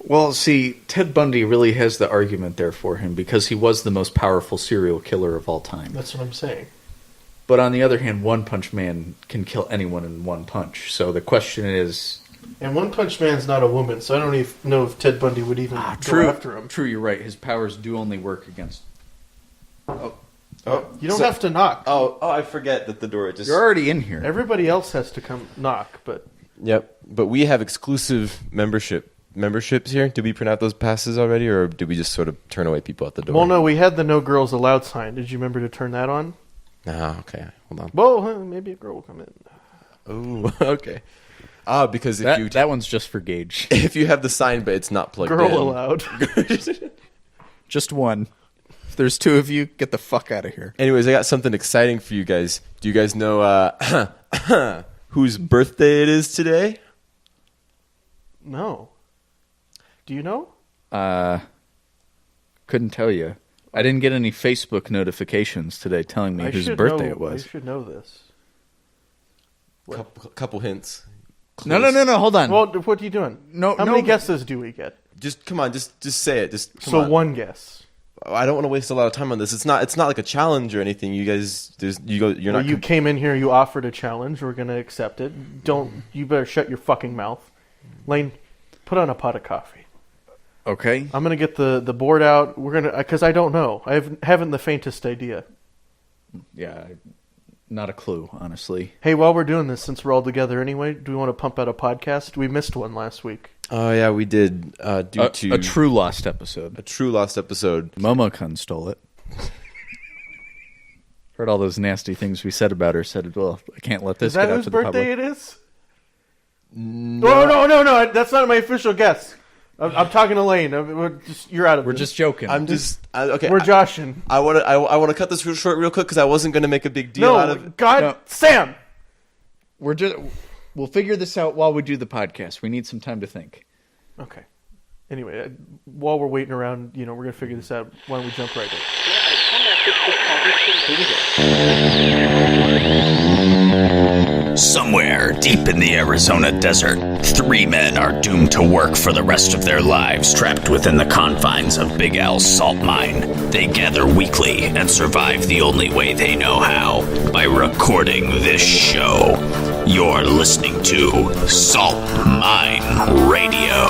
Well, see, Ted Bundy really has the argument there for him because he was the most powerful serial killer of all time. That's what I'm saying. But on the other hand, One Punch Man can kill anyone in one punch. So the question is... And One Punch Man's not a woman, so I don't even know if Ted Bundy would even go after him. True, you're right. His powers do only work against... Oh, you don't have to knock. Oh, I forget that the door just... You're already in here. Everybody else has to come knock, but... Yep, but we have exclusive memberships here. Did we print out those passes already, or did we just sort of turn away people at the door? Well, no, we had the No Girls Allowed sign. Did you remember to turn that on? Okay, hold on. Well, maybe a girl will come in. Oh, okay. Because if that one's just for Gage. If you have the sign, but it's not plugged in. Girl allowed. Just one. If there's two of you, get the fuck out of here. Anyways, I got something exciting for you guys. Do you guys know whose birthday it is today? No. Do you know? Couldn't tell you. I didn't get any Facebook notifications today telling me whose birthday it was. I should know this. Couple hints. No, hold on. Well, what are you doing? How many guesses do we get? Just come on, just say it. So one guess. I don't want to waste a lot of time on this. It's not like a challenge or anything. You guys, you're not. You came in here. You offered a challenge. We're gonna accept it. You better shut your fucking mouth, Layne. Put on a pot of coffee. Okay. I'm gonna get the board out. We're gonna because I don't know. I haven't the faintest idea. Yeah, not a clue, honestly. Hey, while we're doing this, since we're all together anyway, do we want to pump out a podcast? We missed one last week. Oh yeah, we did. Due to a true lost episode. A true lost episode. Momocon stole it. Heard all those nasty things we said about her. Said, well, I can't let this get out to the public. Is that whose birthday it is? No. That's not my official guess. I'm talking to Layne. You're out of We're this. just joking. Okay. We're joshing. I want to cut this short real quick because I wasn't going to make a big deal out of it. Sam. We'll figure this out while we do the podcast. We need some time to think. Okay. Anyway, while we're waiting around, we're going to figure this out. Why don't we jump right in? Somewhere deep in the Arizona desert, 3 men are doomed to work for the rest of their lives, trapped within the confines of Big Al's salt mine. They gather weekly and survive the only way they know how, by recording this show. You're listening to Salt Mine Radio.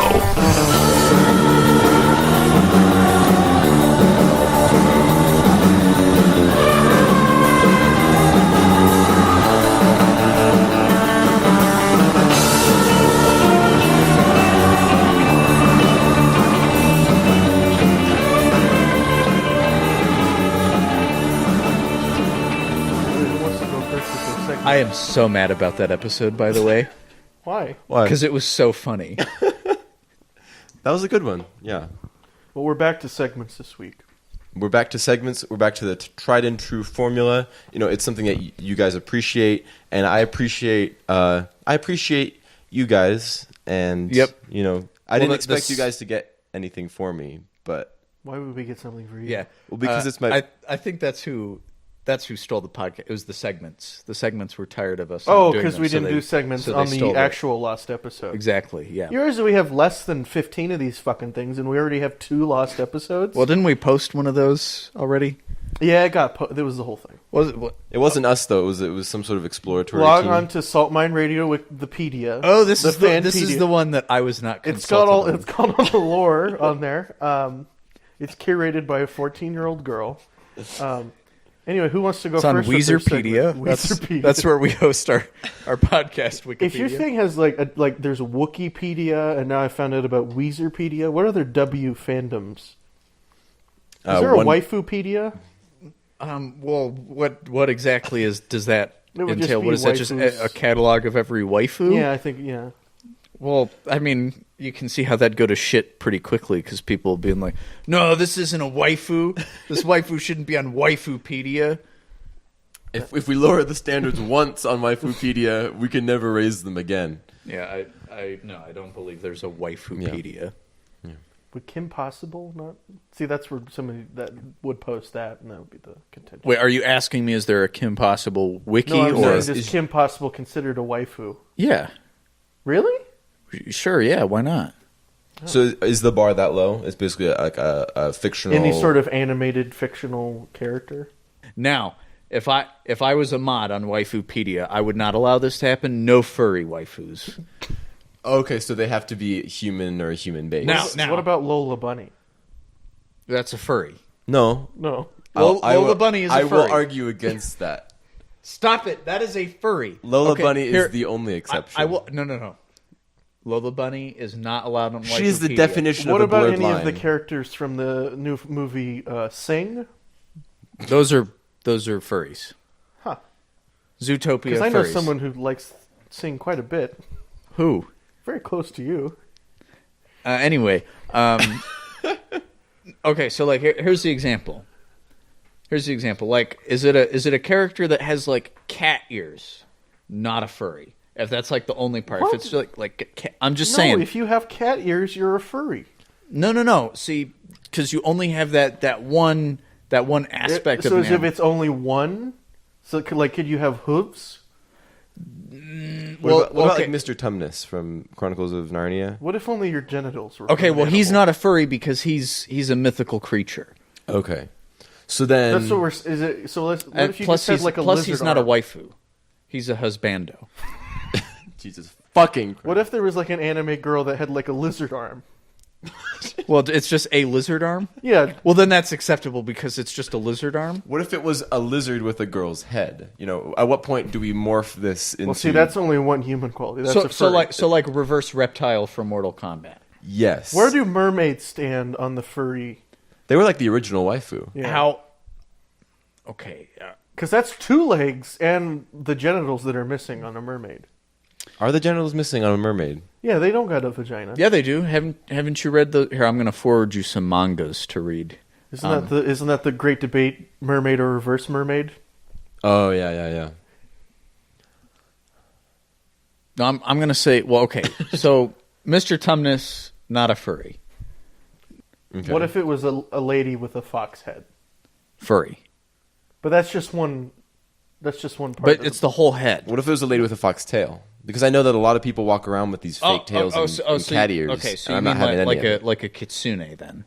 I am so mad about that episode, by the way. Why? Because it was so funny. That was a good one, yeah. Well, we're back to segments this week. We're back to segments. We're back to the tried and true formula. It's something that you guys appreciate, and I appreciate you guys. And yep. I didn't expect you guys to get anything for me, but why would we get something for you? Yeah, well, because it's my. I think that's who stole the podcast. It was the segments. The segments were tired of us. Oh, because we didn't do segments on the actual lost episode. Exactly. Yeah. Yours, we have less than 15 of these fucking things, and we already have 2 lost episodes. Well, didn't we post one of those already? Yeah, it got. There was the whole thing. Was it? What? It wasn't us though. It was some sort of exploratory. Log team. on to Salt Mine Radio with Wikipedia. Oh, this is the one that I was not. It's got all the lore on there. It's curated by a 14-year-old girl. Anyway, who wants to go it's on first? Weezerpedia. That's where we host our podcast. Wikipedia. If your thing has like there's Wikipedia, and now I found out about Weezerpedia. What other W fandoms? Is there a Waifupedia? Well, what exactly does that entail? What is that? Just a catalog of every waifu? Yeah, I think yeah. Well, I mean, you can see how that'd go to shit pretty quickly because people being like, "No, this isn't a waifu. This waifu shouldn't be on Waifupedia." If we lower the standards once on Waifupedia, we can never raise them again. Yeah, I don't believe there's a Waifupedia. Yeah. Would Kim Possible not? See, that's where somebody that would post that, and that would be the contention. Wait, are you asking me? Is there a Kim Possible wiki? No, is Kim Possible considered a waifu? Yeah. Really? Sure, yeah, why not? So is the bar that low? It's basically like a fictional... Any sort of animated fictional character. Now, if I was a mod on Waifupedia, I would not allow this to happen. No furry waifus. Okay, so they have to be human or human-based. Now, What about Lola Bunny? that's a furry. No. Lola Bunny is a I furry. will argue against that. Stop it. That is a furry. Lola Okay, Bunny here- is the only exception. I will. No. Lola Bunny is not allowed on Waifupedia. She is the definition What of a about blurred any line. of the characters from the new movie Sing? Those are furries. Huh. Zootopia Because I know furries. someone who likes Sing quite a bit. Who? Very close to you. Anyway, okay. So like, here's the example. Like, is it a character that has like cat ears? Not a furry. If that's like the only part. What? If it's I'm just No, saying. if you have cat ears, you're a furry. No. See, because you only have that one aspect of so an as if animal. it's only one? So could you have hooves? What about okay. like Mr. Tumnus from Chronicles of Narnia? What if only your genitals were? Okay, from an well, he's animal? not a furry because he's a mythical creature. Okay. So then... That's what we're. Is it? So let's. What And if you plus, just had like a plus lizard he's not a arm? waifu. He's a husbando. Jesus fucking Christ. What if there was like an anime girl that had like a lizard arm? Well, it's just a lizard arm? Yeah. Well, then that's acceptable because it's just a lizard arm. What if it was a lizard with a girl's head? You know, at what point do we morph this into... Well, see, that's only one human quality. That's a furry. So like reverse reptile from Mortal Kombat. Yes. Where do mermaids stand on the furry? They were like the original waifu. Yeah. How? Okay. Because that's 2 legs and the genitals that are missing on a mermaid. Are the genitals missing on a mermaid? Yeah, they don't got a vagina. Yeah, they do. Haven't you read the? Here, I'm going to forward you some mangas to read. Isn't that the great debate, mermaid or reverse mermaid? Oh, yeah. No, I'm going to say. Well, okay. So, Mr. Tumnus, not a furry. Okay. What if it was a lady with a fox head? Furry. But that's just one. That's just one part. But of it's the whole head. What if it was a lady with a fox tail? Because I know that a lot of people walk around with these fake tails and cat ears. Okay, so and you I'm mean not having any of it. like a kitsune then?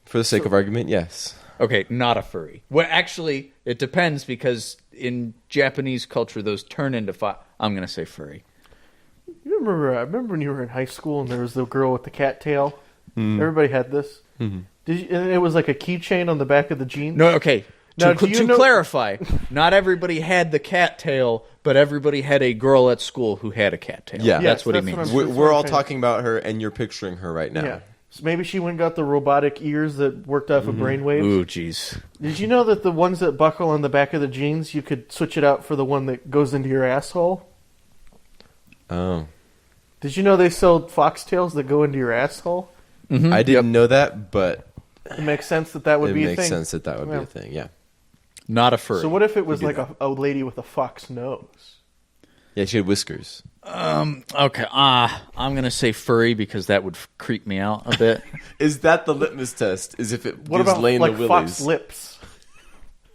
For the sake of argument, yes. Okay, not a furry. Well, actually, it depends because in Japanese culture, those turn into I'm going to say furry. You remember? I remember when you were in high school and there was the girl with the cat tail. Everybody had this. Mm-hmm. And it was like a keychain on the back of the jeans. No, okay. Now, To do you know- clarify, not everybody had the cat tail, but everybody had a girl at school who had a cat tail. Yeah. That's what he That's what means. I'm- We're all okay. talking about her, and you're picturing her right now. Yeah. So maybe she went and got the robotic ears that worked off of brainwaves. Ooh, jeez. Did you know that the ones that buckle on the back of the jeans, you could switch it out for the one that goes into your asshole? Oh. Did you know they sell foxtails that go into your asshole? I didn't know that, but It makes sense that would it be a makes thing. sense that would be Yeah. a thing, yeah. Not a furry. So what if it was do like a lady with a fox nose? Yeah, she had whiskers. Okay, I'm going to say furry because that would creep me out a bit. Is that the litmus test? Is if it What gives about Layne like the fox willies? lips?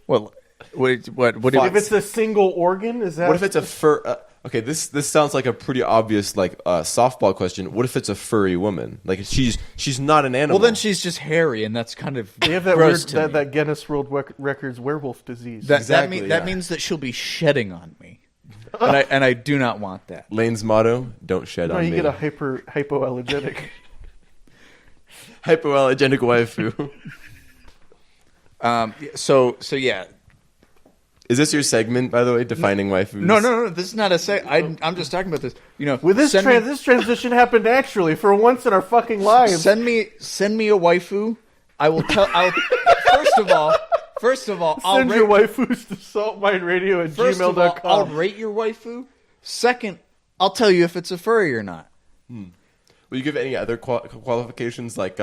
What? If it's a single organ, is that? What if it's a fur... okay, this sounds like a pretty obvious like softball question. What if it's a furry woman? Like she's not an animal. Well, then she's just hairy, and that's kind of They have that gross weird to me. that Guinness World Records werewolf disease? Exactly, that yeah. means that she'll be shedding on me, and I do not want that. Layne's motto: "Don't shed no, on you me." get a hypoallergenic. Hypoallergenic waifu. So yeah. Is this your segment, by the way, defining waifus? No. This is not a say. I'm just talking about this. You know, With this send me- this transition happened naturally for once in our fucking lives. Send me a waifu. I will tell. First of all, I'll Send rate, your waifus to saltmineradio at first of all, I'll gmail.com. rate your waifu. Second, I'll tell you if it's a furry or not. Will you give any other qualifications? Like,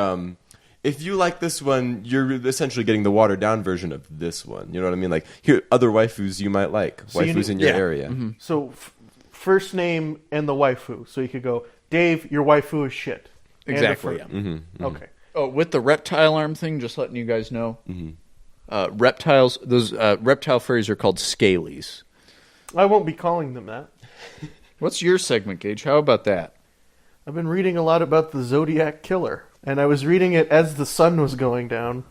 if you like this one, you're essentially getting the watered down version of this one. You know what I mean? Like, here, other waifus you might like. So you Waifus need- in your yeah. area. So, first name and the waifu. So you could go, Dave, your waifu is shit. And a Exactly, furry. yeah. Okay. Oh, with the reptile arm thing, just letting you guys know. Reptiles, those reptile furries are called scalies. I won't be calling them that. What's your segment, Gage? How about that? I've been reading a lot about the Zodiac Killer, and I was reading it as the sun was going down,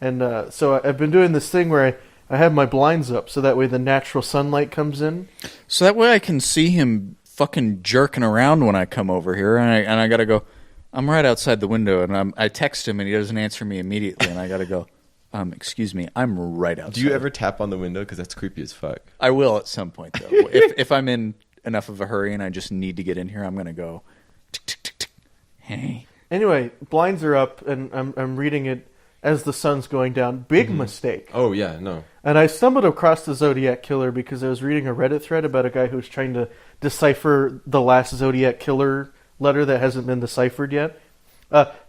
and so I've been doing this thing where I have my blinds up so that way the natural sunlight comes in. So that way I can see him fucking jerking around when I come over here, and I gotta go. I'm right outside the window, and I text him, and he doesn't answer me immediately, and I gotta go. Excuse me, I'm right outside. Do you ever tap on the window? Because that's creepy as fuck. I will at some point, though. if I'm in enough of a hurry and I just need to get in here, I'm gonna go. Tick, tick, tick, tick. Hey. Anyway, blinds are up, and I'm reading it as the sun's going down. Big mistake. Oh, yeah, no. And I stumbled across the Zodiac Killer because I was reading a Reddit thread about a guy who was trying to decipher the last Zodiac Killer letter that hasn't been deciphered yet.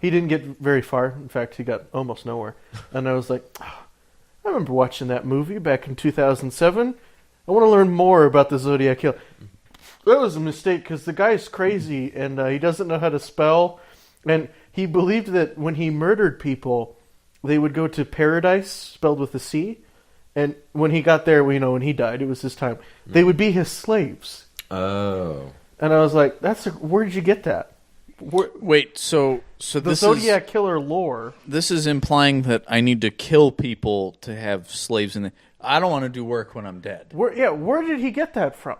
He didn't get very far. In fact, he got almost nowhere. And I was like, oh, I remember watching that movie back in 2007. I want to learn more about the Zodiac Killer. That was a mistake because the guy's crazy and he doesn't know how to spell. And he believed that when he murdered people, they would go to paradise, spelled with a C. And when he got there, when he died, it was his time. They would be his slaves. Oh. And I was like, where'd you get that? Wait, so The this Zodiac Killer lore. This is implying that I need to kill people to have slaves in the... I don't want to do work when I'm dead. Where did he get that from?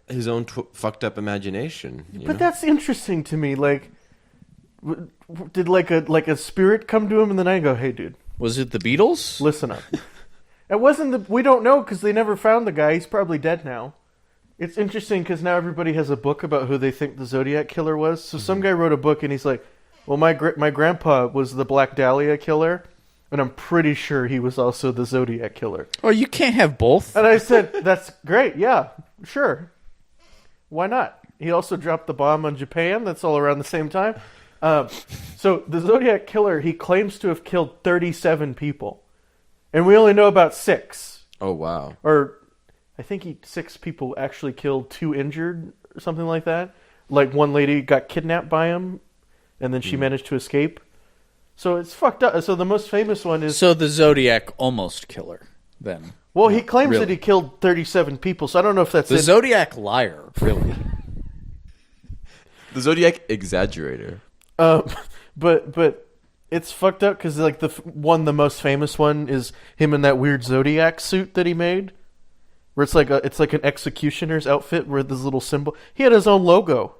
His own fucked up imagination. But that's interesting to me. Like, did like a spirit come to him in the night and go, "Hey, dude, Was it the Beatles? listen up"? It wasn't we don't know because they never found the guy. He's probably dead now. It's interesting because now everybody has a book about who they think the Zodiac Killer was. So some guy wrote a book and he's like, well, my grandpa was the Black Dahlia Killer, and I'm pretty sure he was also the Zodiac Killer. Oh, you can't have both. And I said, that's great. Yeah, sure. Why not? He also dropped the bomb on Japan. That's all around the same time. So the Zodiac Killer, he claims to have killed 37 people. And we only know about 6. Oh, wow. Or I think 6 people actually killed, 2 injured, or something like that. Like one lady got kidnapped by him, and then she managed to escape. So it's fucked up. So the most famous one is... So the Zodiac almost killer, then. Well, he claims really. that he killed 37 people, so I don't know if that's The Zodiac liar, really. The Zodiac exaggerator. But it's fucked up because like the most famous one is him in that weird Zodiac suit that he made, where it's like an executioner's outfit with this little symbol. He had his own logo.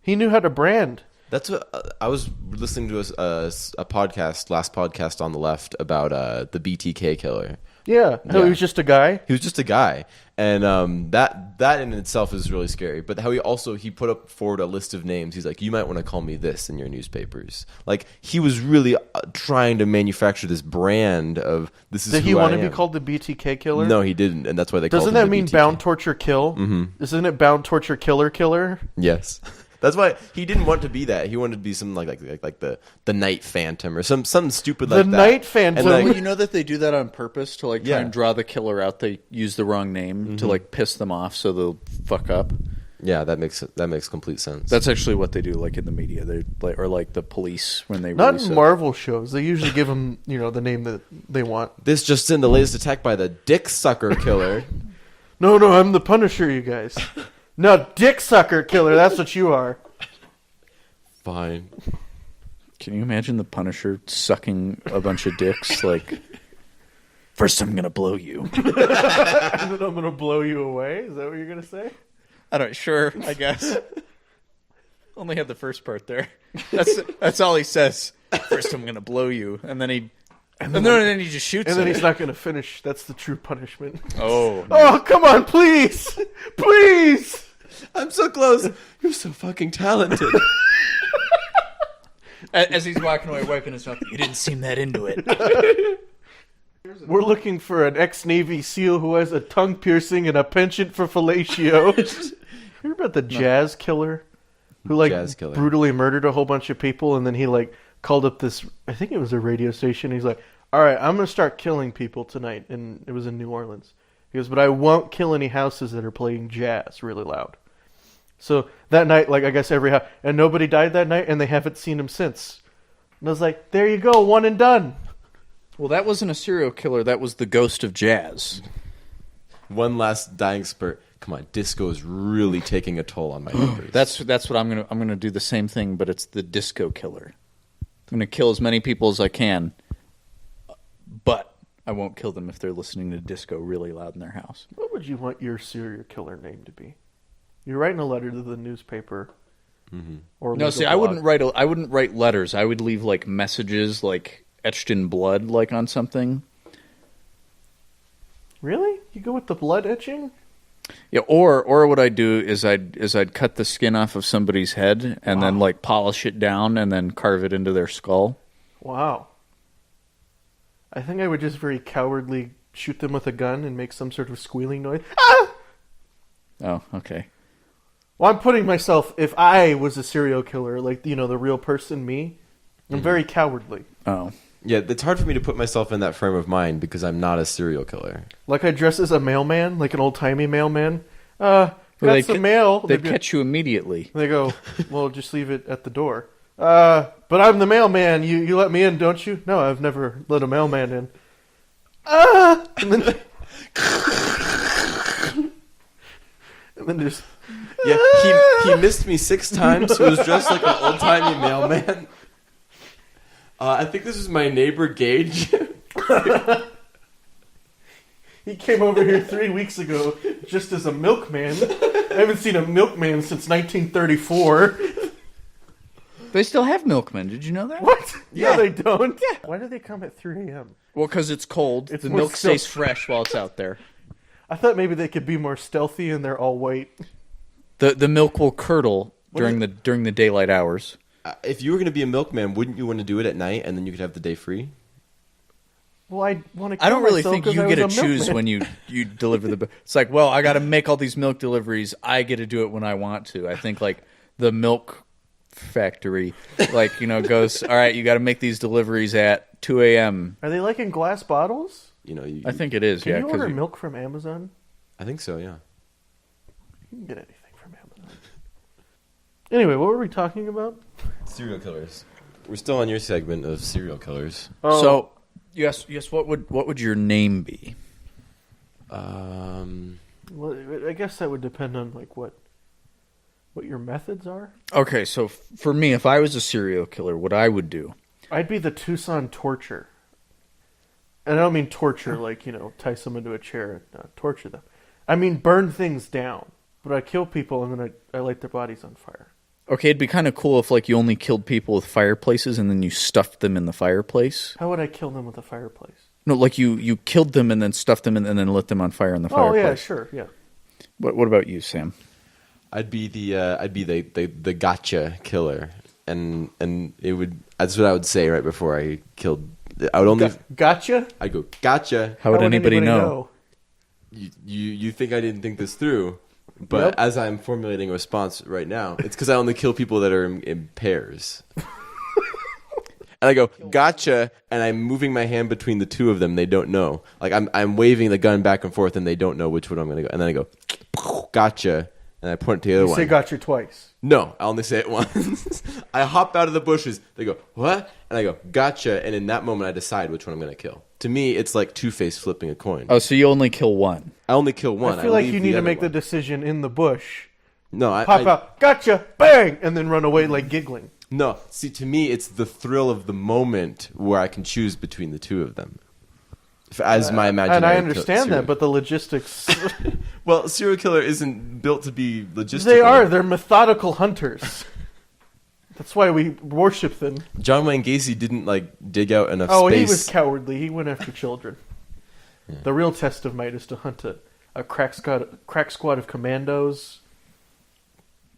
He knew how to brand. That's what I was listening to a podcast, last podcast on the left about the BTK killer. Yeah, how he was just a guy. He was just a guy, and that in itself is really scary. But how he put up forward a list of names. He's like, you might want to call me this in your newspapers. Like he was really trying to manufacture this brand of this is. Did who he want I to am. be called the BTK killer? No, he didn't, and that's why they. Doesn't called him that mean BTK. bound, torture, kill? Mm-hmm. Isn't it bound, torture, killer? Yes. That's why he didn't want to be that. He wanted to be some like the Night Phantom or something stupid like that. The Night Phantom. And, Well, you know that they do that on purpose to like try Yeah. and draw the killer out. They use the wrong name to like piss them off, so they'll fuck up. Yeah, that makes complete sense. That's actually what they do, like in the media. They or like the police when they Not release in it. Marvel shows. They usually give them, the name that they want. This just in: the latest attack by the Dick Sucker Killer. No, I'm the Punisher, you guys. No, Dick Sucker Killer. That's what you are. Fine. Can you imagine the Punisher sucking a bunch of dicks? Like, first I'm gonna blow you. And then I'm gonna blow you away. Is that what you're gonna say? I don't. Sure, I guess. Only had the first part there. That's all he says. First I'm gonna blow you, and then he just shoots. And then it. he's not gonna finish. That's the true punishment. Oh, Oh, come on, please, please. I'm so close. You're so fucking talented. As he's walking away, wiping his mouth. You didn't seem that into it. We're looking for an ex-Navy SEAL who has a tongue piercing and a penchant for fellatio. Hear about the jazz killer who Jazz killer. brutally murdered a whole bunch of people, and then he called up this, I think it was a radio station. He's like, all right, I'm going to start killing people tonight. And it was in New Orleans. He goes, but I won't kill any houses that are playing jazz really loud. So that night, I guess every house, and nobody died that night, and they haven't seen him since. And I was like, there you go, one and done. Well, that wasn't a serial killer. That was the ghost of jazz. One last dying spurt. come on, disco is really taking a toll on my neighbors. That's what I'm gonna do the same thing, but it's the disco killer. I'm gonna kill as many people as I can, but I won't kill them if they're listening to disco really loud in their house. What would you want your serial killer name to be? You're writing a letter to the newspaper. Or no, see, I wouldn't write letters. I would leave like messages, like etched in blood, like on something. Really? You go with the blood etching? Yeah, or what I'd do is I'd cut the skin off of somebody's head and then like polish it down and then carve it into their skull. Wow. I think I would just very cowardly shoot them with a gun and make some sort of squealing noise. Ah! Oh, okay. Well, I'm putting myself, if I was a serial killer, like, the real person, me, I'm very cowardly. Oh. Yeah, it's hard for me to put myself in that frame of mind because I'm not a serial killer. Like I dress as a mailman, like an old-timey mailman. Got some mail. They'd catch you immediately. They go, well, just leave it at the door. But I'm the mailman. You let me in, don't you? No, I've never let a mailman in. And then, and then just... Yeah, he missed me 6 times. He was dressed like an old-timey mailman. I think this is my neighbor, Gage. He came over here 3 weeks ago just as a milkman. I haven't seen a milkman since 1934. They still have milkmen. Did you know that? What? Yeah. No, they don't. Yeah. Why do they come at 3 a.m.? Well, because it's cold. It's the more milk stays fresh while it's out there. I thought maybe they could be more stealthy and they're all white. The milk will curdle during the daylight hours. If you were going to be a milkman, wouldn't you want to do it at night and then you could have the day free? Well, I want to. I don't really think you get to choose when you deliver the. It's like, well, I got to make all these milk deliveries. I get to do it when I want to. I think like the milk factory, goes. All right, you got to make these deliveries at 2 a.m. Are they like in glass bottles? I think it is. Can yeah, you order milk from Amazon? I think so. Yeah. You can get anything from Amazon. Anyway, what were we talking about? Serial killers. We're still on your segment of serial killers. Oh. So, yes. What would your name be? Well, I guess that would depend on like what your methods are. Okay, so for me, if I was a serial killer, what I would do, I'd be the Tucson torture. And I don't mean torture like, tie someone to a chair and torture them. I mean burn things down. But I kill people and then I light their bodies on fire. Okay, it'd be kind of cool if like you only killed people with fireplaces and then you stuffed them in the fireplace. How would I kill them with a fireplace? No, like you killed them and then stuffed them and then lit them on fire in the fireplace. Oh yeah, sure, yeah. What about you, Sam? I'd be the gotcha killer, and it would. That's what I would say right before I killed. I would only gotcha. I'd go gotcha. How would anybody know? You think I didn't think this through? But Nope. as I'm formulating a response right now, it's because I only kill people that are in pairs. And I go, gotcha, and I'm moving my hand between the two of them. They don't know. Like, I'm waving the gun back and forth, and they don't know which one I'm going to go. And then I go, gotcha, and I point to the other You one. say gotcha twice. No, I only say it once. I hop out of the bushes. They go, what? And I go, gotcha, and in that moment, I decide which one I'm going to kill. To me, it's like Two-Face flipping a coin. Oh, so you only kill one. I only kill one. I feel like leave you the need to other make the one. decision in the bush. No, Pop out, gotcha, bang, and then run away like giggling. No, see, to me, it's the thrill of the moment where I can choose between the two of them. As my imaginary And I understand serial- that, but the logistics... Well, serial killer isn't built to be logistical. They are. They're methodical hunters. That's why we worship them. John Wayne Gacy didn't, dig out enough Oh, space. he was cowardly. He went after children. Yeah. The real test of might is to hunt a crack squad of commandos.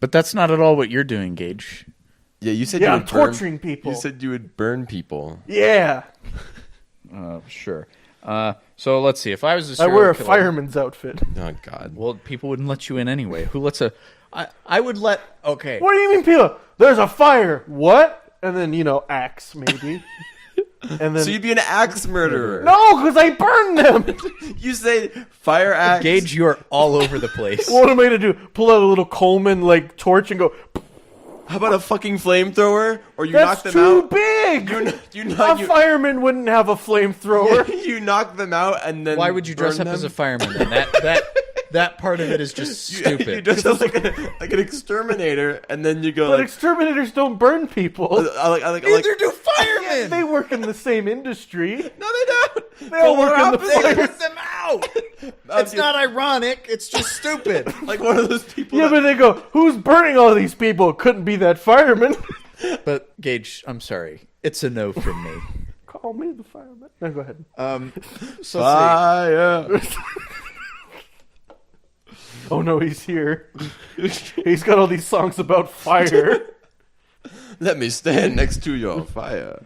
But that's not at all what you're doing, Gage. Yeah, you said Yeah, you I'm would torturing people. You said you would burn people. Yeah. Sure. So let's see. If I was a I serial wear a killer, fireman's outfit. Oh, God. well, people wouldn't let you in anyway. Who lets a? I would let. Okay. What do you mean, people? There's a fire. What? And then, axe, maybe. And then So you'd be an axe murderer. No, because I burned them. You say fire axe. Gage, you're all over the place. What am I going to do? Pull out a little Coleman, torch and go... How about a fucking flamethrower? Or you That's knock them too out? big! A fireman wouldn't have a flamethrower. You knock them out and then Why would you dress burn up as a them? fireman then? That part of it is just You stupid. dress up like an exterminator, and then you go But like, exterminators don't burn people. Neither do firemen. They work in the same industry. no, they don't. They all work in the They fire. put them out. It's not ironic. It's just stupid. Like one of those people. Yeah, but they go, who's burning all these people? It couldn't be that fireman. But Gage, I'm sorry. It's a no from me. Call me the fireman. No, go ahead. So let's Fire. Oh no, he's here. He's got all these songs about fire. Let me stand next to your fire.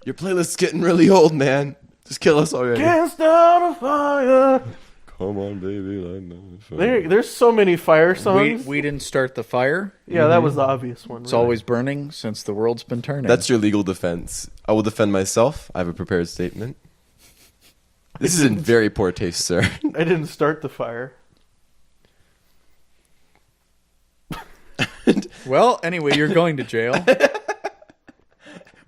Your playlist's getting really old, man. Just kill us already. Can't start a fire. Come on, baby, light my fire. There's so many fire see. songs. We didn't start the fire. Yeah, that was the obvious one. It's always burning since the world's been turning. That's your legal defense. I will defend myself. I have a prepared statement. This is in very poor taste, sir. I didn't start the fire. Well, anyway, you're going to jail.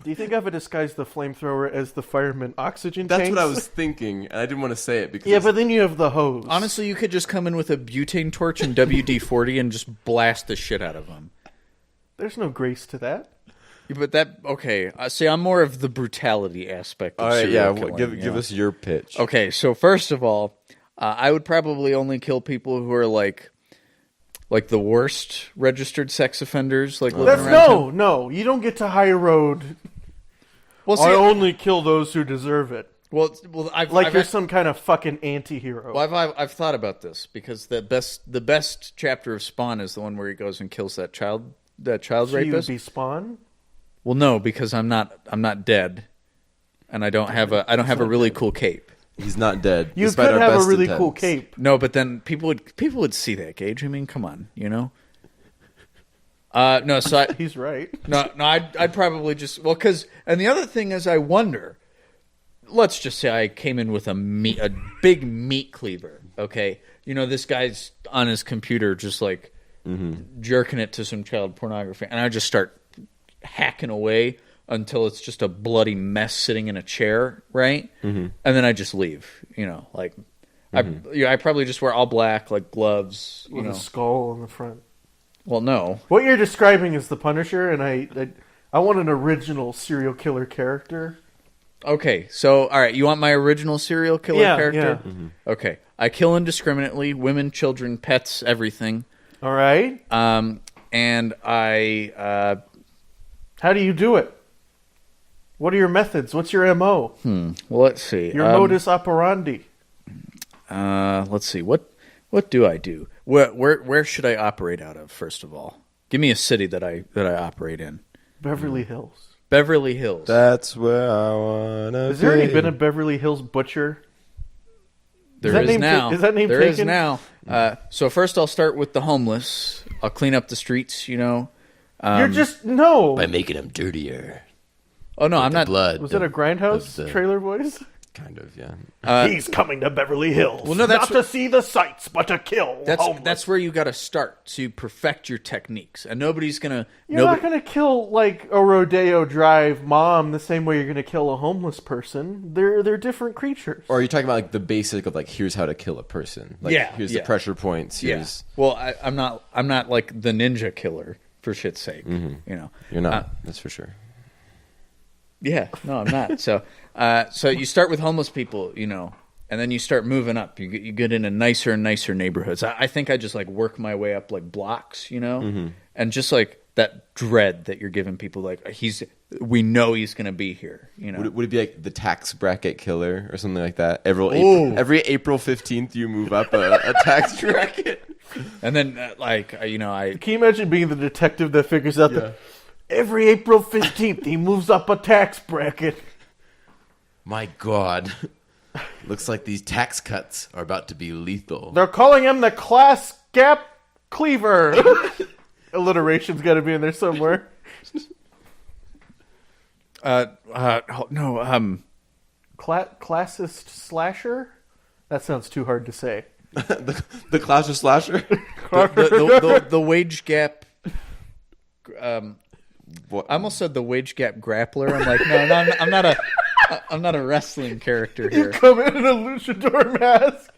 Do you think I would disguise the flamethrower as the fireman oxygen That's tanks? what I was thinking, and I didn't want to say it because Yeah, but then you have the hose. Honestly, you could just come in with a butane torch and WD-40 and just blast the shit out of them. There's no grace to that. But okay. See, I'm more of the brutality aspect of all right, serial yeah. killing, Give us your pitch. Okay, so first of all, I would probably only kill people who are like the worst registered sex offenders. Like living That's around town. no. You don't get to high road. Well, see, I only kill those who deserve it. well, I've Like you're I've, some kind of fucking anti-hero. well, I've thought about this because the best chapter of Spawn is the one where he goes and kills that child So you would rapist. be Spawn? Well, no, because I'm not dead, and I don't have a really cool cape. He's not dead. You despite could our have a best really intents. cool cape. No, but then people would see that, Gage. I mean, come on, you know. No, so He's right. no, I'd probably just and the other thing is, I wonder. Let's just say I came in with a big meat cleaver. Okay, you know, this guy's on his computer just like jerking it to some child pornography, and I just start hacking away until it's just a bloody mess sitting in a chair, right? And then I just leave. You know, like I probably just wear all black, like gloves. You With know, a skull on the front. well, no. What you're describing is the Punisher, and I want an original serial killer character. Okay, so all right, you want my original serial killer character? Yeah. Okay, I kill indiscriminately, women, children, pets, everything. All right. And I How do you do it? What are your methods? What's your MO? well, let's see. Your modus operandi. Let's see. What do I do? Where should I operate out of? First of all, give me a city that I operate in. Beverly Hills. Beverly Hills. That's where I wanna Has there already be. been a Beverly Hills butcher? There that is name now. ta- is that name There is taken? now. So first, I'll start with the homeless. I'll clean up the streets. You know. You're just no. By making them dirtier. Oh no, I'm not. Blood. Was that a Grindhouse of the- trailer voice? Kind of, yeah. He's coming to Beverly Hills. Well, no, that's not to see the sights, but to kill. That's where you got to start to perfect your techniques, and nobody's gonna. You're not going to kill like a Rodeo Drive mom the same way you're going to kill a homeless person. They're different creatures. Or are you talking about like the basic of like here's how to kill a person? Like, Yeah, here's yeah. the pressure points. Yeah. Here's Well, I'm not like the ninja killer for shit's sake. You know. you're not. That's for sure. Yeah. No, I'm not. So you start with homeless people, you know, and then you start moving up. You get into nicer and nicer neighborhoods. I think I just like work my way up like blocks, you know, and just like that dread that you're giving people, like we know he's gonna be here, you know. Would it be like the tax bracket killer or something like that? Ooh. Every April 15th, you move up a tax bracket. And then I Can you imagine being the detective that figures out that every April 15th he moves up a tax bracket? My God, looks like these tax cuts are about to be lethal. They're calling him the class gap cleaver. Alliteration's got to be in there somewhere. no, Classist slasher? That sounds too hard to say. the Clash of Slasher. the wage gap. What? I almost said the wage gap grappler. I'm like, no, I'm not a wrestling character here. Come in a luchador mask.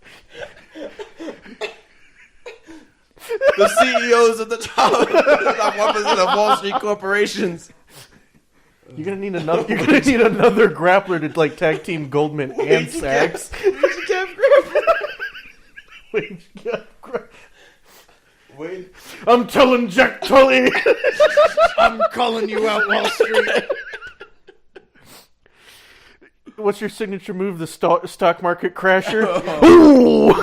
The CEOs of the top 1% of Wall Street corporations. You're gonna need another. You're gonna need another grappler to like tag team Goldman and Sachs. Wait. I'm telling Jack Tully. I'm calling you out, Wall Street. What's your signature move? The stock market crasher. Ooh!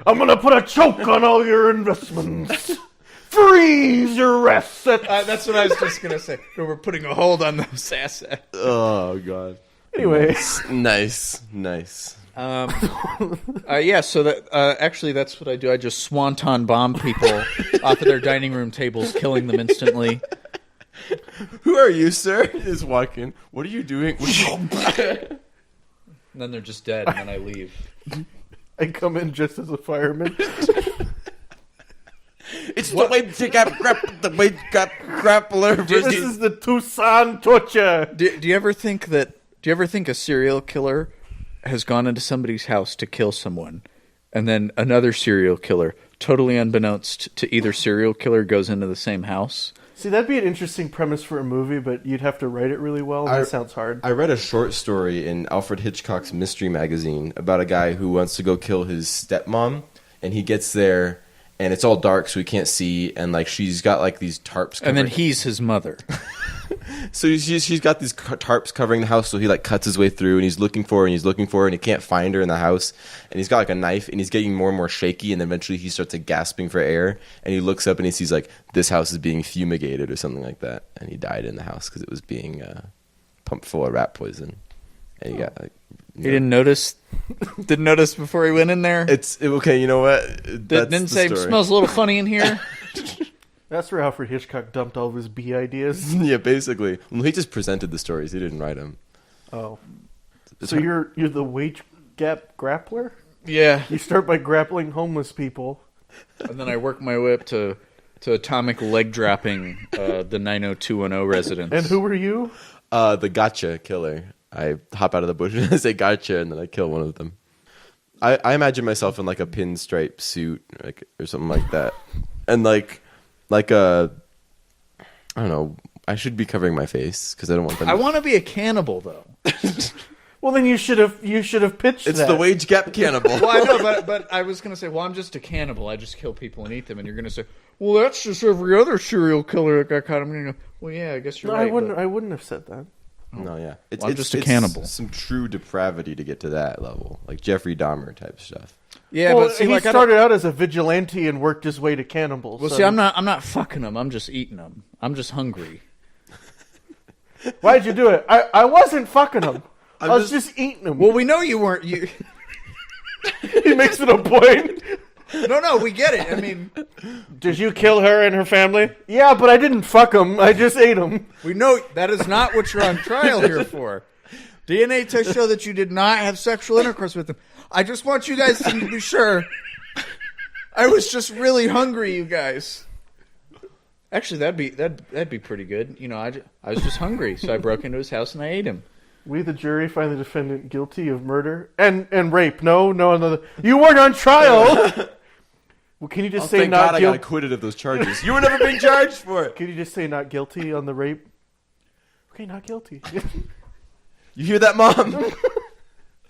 I'm gonna put a choke on all your investments. Freeze your assets. That's what I was just gonna say. We're putting a hold on those assets. Oh god. Anyway, nice. Yeah. So that actually, that's what I do. I just swanton bomb people off of their dining room tables, killing them instantly. Who are you, sir? Just walk in. What are you doing? And then they're just dead, and then I leave. I come in just as a fireman. It's the way to grappler. This is the Tucson torture. Do you ever think that? Do you ever think a serial killer has gone into somebody's house to kill someone, and then another serial killer, totally unbeknownst to either serial killer, goes into the same house? See, that'd be an interesting premise for a movie, but you'd have to write it really well. That sounds hard. I read a short story in Alfred Hitchcock's Mystery Magazine about a guy who wants to go kill his stepmom, and he gets there, and it's all dark, so he can't see, and like she's got like these tarps covering. And then he's his mother. So she's got these tarps covering the house, so he like cuts his way through, and he's looking for her, and he can't find her in the house, and he's got like a knife, and he's getting more and more shaky, and then eventually he starts like gasping for air, and he looks up and he sees like this house is being fumigated or something like that, and he died in the house because it was being pumped full of rat poison, and he got like. He didn't notice. Didn't notice before he went in there. It's okay. You know what? Didn't say it smells a little funny in here. That's where Alfred Hitchcock dumped all of his B ideas. Yeah, basically. Well, he just presented the stories. He didn't write them. Oh, so you're the wage gap grappler? Yeah. You start by grappling homeless people, And then I work my way up to atomic leg dropping the 90210 residents. And who were you? The gotcha killer. I hop out of the bush and I say gotcha, and then I kill one of them. I imagine myself in like a pinstripe suit, like, or something like that, and like a, I don't know. I should be covering my face because I don't want them. I want to be a cannibal though. Well, then you should have pitched It's that. the wage gap cannibal. Well, I know, but I was gonna say, well, I'm just a cannibal. I just kill people and eat them, and you're gonna say, well, that's just every other serial killer that got caught. I'm gonna go, well, yeah, I guess you're No, right. I wouldn't have said that. No, yeah. Well, I'm just a cannibal. Some true depravity to get to that level, like Jeffrey Dahmer type stuff. Yeah, well, but see, he like, started out as a vigilante and worked his way to cannibal. Well, so see, I'm not fucking them. I'm just eating them. I'm just hungry. Why'd you do it? I wasn't fucking them. I was just eating them. Well, we know you weren't. You. He makes it a point. No, we get it. I mean, Did you kill her and her family? Yeah, but I didn't fuck them. I just ate them. we know that is not what you're on trial here for. DNA tests show that you did not have sexual intercourse with them. I just want you guys to be sure. I was just really hungry, you guys. Actually, that'd be pretty good. You know, I was just hungry, so I broke into his house and I ate him. We, the jury, find the defendant guilty of murder and rape. No, another. You weren't on trial. Well, can you just say Thank not God I got guilty? acquitted of those charges. You were never being charged for it. Can you just say not guilty on the rape? Okay, not guilty. You hear that, Mom?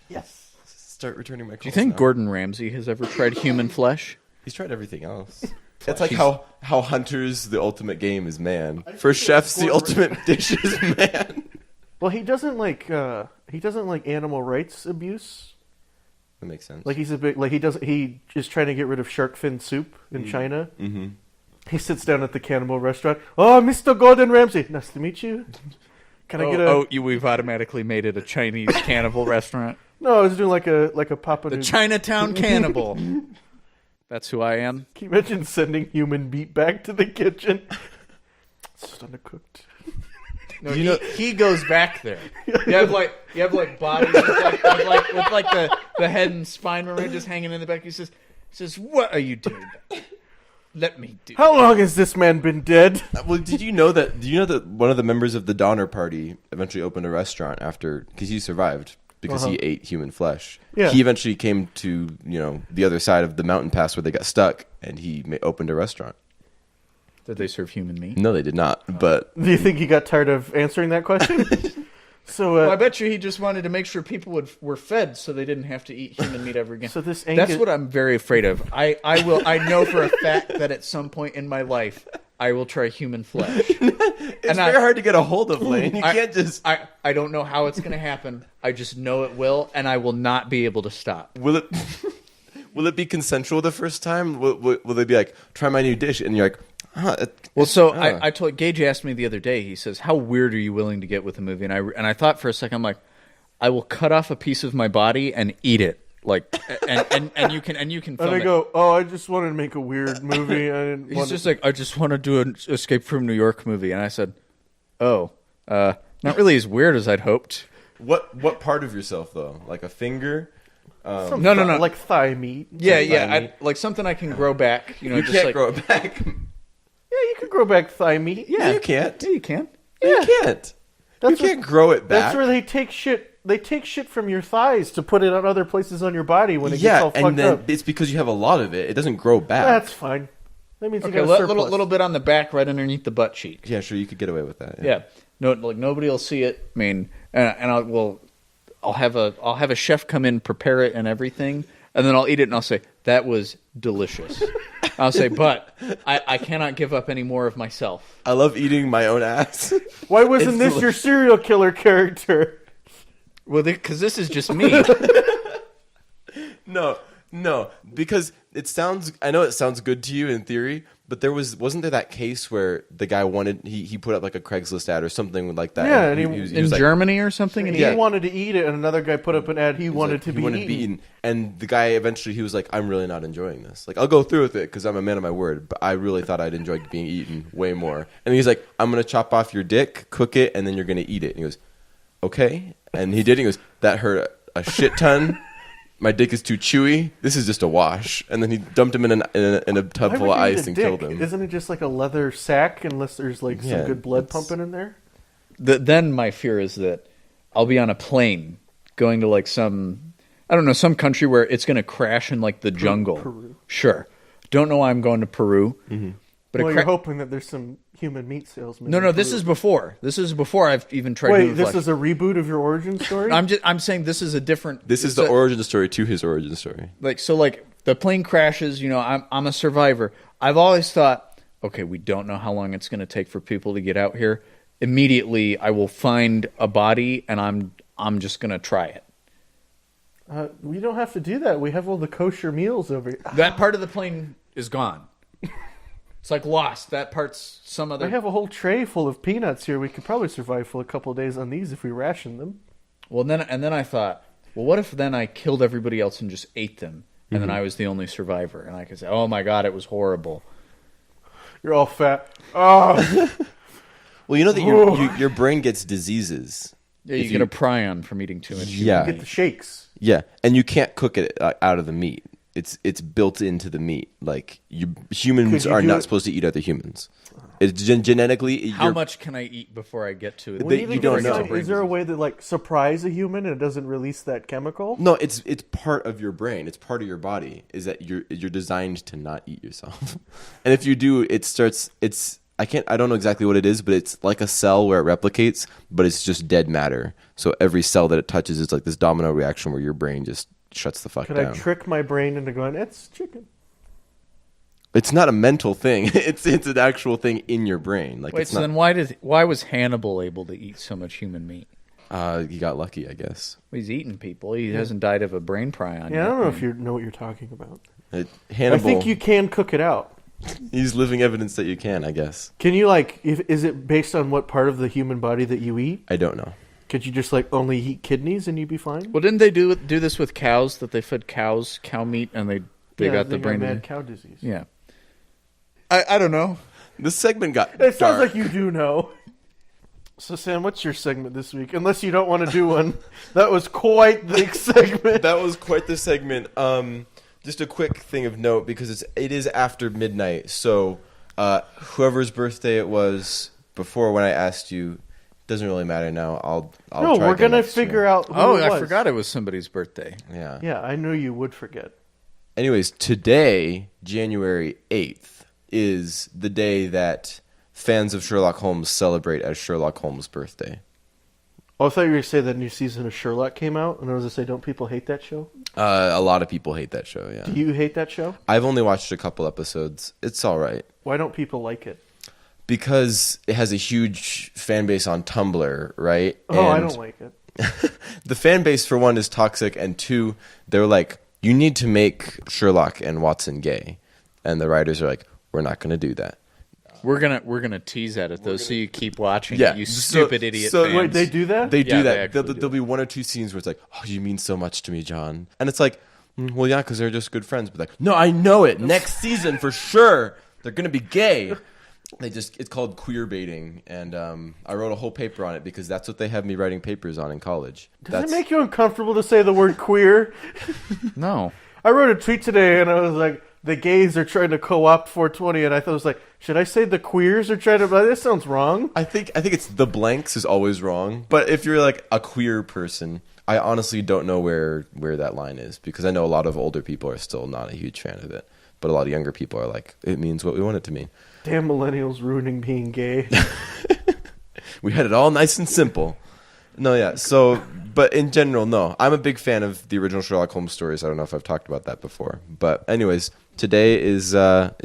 Yes. Start returning my calls. Do you think now. Gordon Ramsay has ever tried human flesh? He's tried everything else? It's like how hunters, the ultimate game is man. For chefs, the ultimate dish is man. Well, he doesn't like animal rights abuse. That makes sense. Like he is trying to get rid of shark fin soup in China. Mm-hmm. He sits down at the cannibal restaurant. Oh, Mr. Gordon Ramsay, nice to meet you. Can I get a? We've automatically made it a Chinese cannibal restaurant. No, I was doing like a Papa. The Chinatown Cannibal. That's who I am. Can you imagine sending human meat back to the kitchen? It's just undercooked. No, he goes back there. You have like bodies with the head and spine remember, just hanging in the back. He says, "What are you doing? Let me do." How long has this man been dead? Well, did you know that one of the members of the Donner Party eventually opened a restaurant after, because he survived because he ate human flesh. Yeah. He eventually came to the other side of the mountain pass where they got stuck, and he opened a restaurant. Did they serve human meat? No, they did not. But Do you think he got tired of answering that question? So Well, I bet you he just wanted to make sure people were fed so they didn't have to eat human meat ever again. So this That's Angus- what I'm very afraid of. I know for a fact that at some point in my life I will try human flesh. it's very hard to get a hold of, Layne. You can't just... I don't know how it's going to happen. I just know it will, and I will not be able to stop. Will it... Will it be consensual the first time? Will they be like, try my new dish? And you're like, Well, so I told Gage asked me the other day. He says, "How weird are you willing to get with a movie?" And I thought for a second, I'm like, I will cut off a piece of my body and eat it, like, and you can And film I it. go, I just wanted to make a weird movie. I didn't He's want just like, I just want to do an Escape from New York movie, and I said, not really as weird as I'd hoped. what part of yourself though? Like a finger? No. like thigh meat. Yeah, like something I can grow back. You just can't like, grow it back. Yeah, you can grow back thigh meat. Yeah, you can't. Yeah, you can. You can't. You can't grow it back. That's where they take shit. They take shit from your thighs to put it on other places on your body when it gets all fucked and then up. it's because you have a lot of it. It doesn't grow back. That's fine. That means Okay, you got a surplus. little bit on the back, right underneath the butt cheek. Yeah, sure, you could get away with that. Yeah. No, like nobody will see it. I mean, and I'll have a chef come in, prepare it and everything, and then I'll eat it and I'll say that was delicious. I'll say, but I cannot give up any more of myself. I love eating my own ass. Why wasn't It's this your serial killer character? Well, because this is just me. No, because I know it sounds good to you in theory, but wasn't there that case where the guy he put up like a Craigslist ad or something like that? Yeah, and he was in like, Germany or something. And He wanted to eat it, and another guy put up an ad. He wanted to be eaten. And the guy eventually he was like, I'm really not enjoying this. Like, I'll go through with it because I'm a man of my word, but I really thought I'd enjoy being eaten way more. And he's like, I'm gonna chop off your dick, cook it, and then you're gonna eat it. And he goes, okay. And he did. He goes, that hurt a shit ton. My dick is too chewy. This is just a wash. And then he dumped him in a tub Why full would of you eat ice a and dick? killed him. Isn't it just like a leather sack unless there's like some Yeah, good blood it's- pumping in there? Then my fear is that I'll be on a plane going to like some country where it's going to crash in like the jungle. Peru. Sure. Don't know why I'm going to Peru. Mm-hmm. But Well, you're hoping that there's some human meat salesman. No, in this Peru. is before. This is before I've even tried Wait, human this flesh. is a reboot of your origin story? I'm saying this is a different. This is the origin story to his origin story. Like the plane crashes. I'm a survivor. I've always thought, okay, we don't know how long it's going to take for people to get out here. Immediately, I will find a body, and I'm just going to try it. We don't have to do that. We have all the kosher meals over here. That part of the plane is gone. It's like lost. That part's some other. I have a whole tray full of peanuts here. We could probably survive for a couple of days on these if we ration them. Well, then I thought, well, what if then I killed everybody else and just ate them, and then I was the only survivor, and I could say, oh my god, it was horrible. You're all fat. Oh, Well, you know that your brain gets diseases. Yeah, you get a prion from eating too much. Yeah. you get the shakes. Yeah, and you can't cook it out of the meat. It's built into the meat. Like humans Could you are do not it- supposed to eat other humans. It's genetically. How much can I eat before I get to it? They- you don't know. Is there a way that like surprise a human and it doesn't release that chemical? No, it's part of your brain. It's part of your body. Is that you're designed to not eat yourself, and if you do, it starts. I don't know exactly what it is, but it's like a cell where it replicates, but it's just dead matter. So every cell that it touches, it's like this domino reaction where your brain just shuts the fuck Could down. I trick my brain into going, it's chicken? It's not a mental thing. It's an actual thing in your brain. Like Wait, it's so not. then why was Hannibal able to eat so much human meat? He got lucky, I guess. Well, he's eating people. He hasn't died of a brain prion. Yeah, I yet. don't know if you know what you're talking about. Hannibal. I think you can cook it out. He's living evidence that you can, I guess. Can you is it based on what part of the human body that you eat? I don't know. Could you just only eat kidneys and you'd be fine? Well, didn't they do this with cows? That they fed cows cow meat and they got the brain. mad cow disease. Yeah. I don't know. This segment got It sounds dark. like you do know. So Sam, what's your segment this week? Unless you don't want to do one. That was quite the segment. That was quite the segment. Just a quick thing of note because it is after midnight. So whoever's birthday it was before when I asked you Doesn't really matter now. I'll No, try we're again gonna next year. figure out who Oh, it I was. forgot it was somebody's birthday. Yeah. Yeah, I knew you would forget. Anyways, today, January 8th, is the day that fans of Sherlock Holmes celebrate as Sherlock Holmes' birthday. Oh, I thought you were going to say that new season of Sherlock came out, and I was going to say, don't people hate that show? A lot of people hate that show, yeah. Do you hate that show? I've only watched a couple episodes. It's all right. Why don't people like it? Because it has a huge fan base on Tumblr, right? Oh, I And don't like it. the fan base, for one, is toxic, and two, they're like, you need to make Sherlock and Watson gay. And the writers are like, we're not going to do that. We're gonna tease at it though, so you keep watching. Yeah, You so- stupid idiot. so- fans. Wait, they do that? They Yeah, do they that. actually do There'll be one or two scenes where it's like, oh, you mean so much to me, John. And it's like, well, yeah, because they're just good friends. But like, no, I know it. Next season, for sure, they're going to be gay. It's called queer baiting. And I wrote a whole paper on it because that's what they have me writing papers on in college. Does it make you uncomfortable to say the word queer? No. I wrote a tweet today, and I was like, the gays are trying to co-opt 420, and I thought it was like, should I say the queers are trying to... This sounds wrong. I think it's the blanks is always wrong. But if you're like a queer person, I honestly don't know where that line is because I know a lot of older people are still not a huge fan of it. But a lot of younger people are like, it means what we want it to mean. Damn millennials ruining being gay. We had it all nice and simple. No, yeah. So, but in general, no. I'm a big fan of the original Sherlock Holmes stories. I don't know if I've talked about that before. But anyways, today is How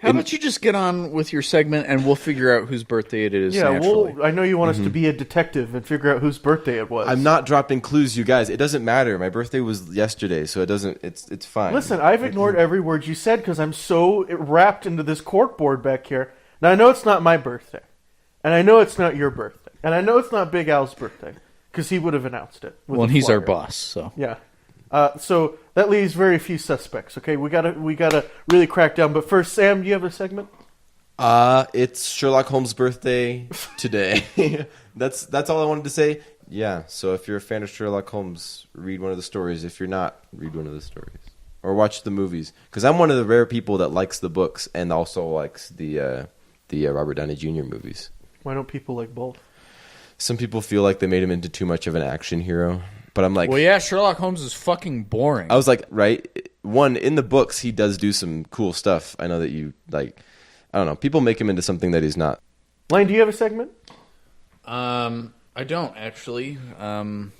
about you just get on with your segment and we'll figure out whose birthday it is Yeah, naturally. I know you want us to be a detective and figure out whose birthday it was. I'm not dropping clues, you guys. It doesn't matter. My birthday was yesterday, so it doesn't. It's fine. Listen, I've ignored every word you said because I'm so wrapped into this corkboard back here. Now, I know it's not my birthday. And I know it's not your birthday. And I know it's not Big Al's birthday because he would have announced it. with Well, and a he's our flyer. boss, so. Yeah. So that leaves very few suspects. Okay, we gotta really crack down. But first, Sam, do you have a segment? It's Sherlock Holmes' birthday today. That's all I wanted to say. Yeah. So if you're a fan of Sherlock Holmes, read one of the stories. If you're not, read one of the stories or watch the movies. Because I'm one of the rare people that likes the books and also likes the Robert Downey Jr. movies. Why don't people like both? Some people feel like they made him into too much of an action hero, but I'm like, Well, yeah, Sherlock Holmes is fucking boring. I was like, right? One, in the books, he does do some cool stuff. I know that you like. I don't know. People make him into something that he's not. Layne, do you have a segment? I don't actually. I'm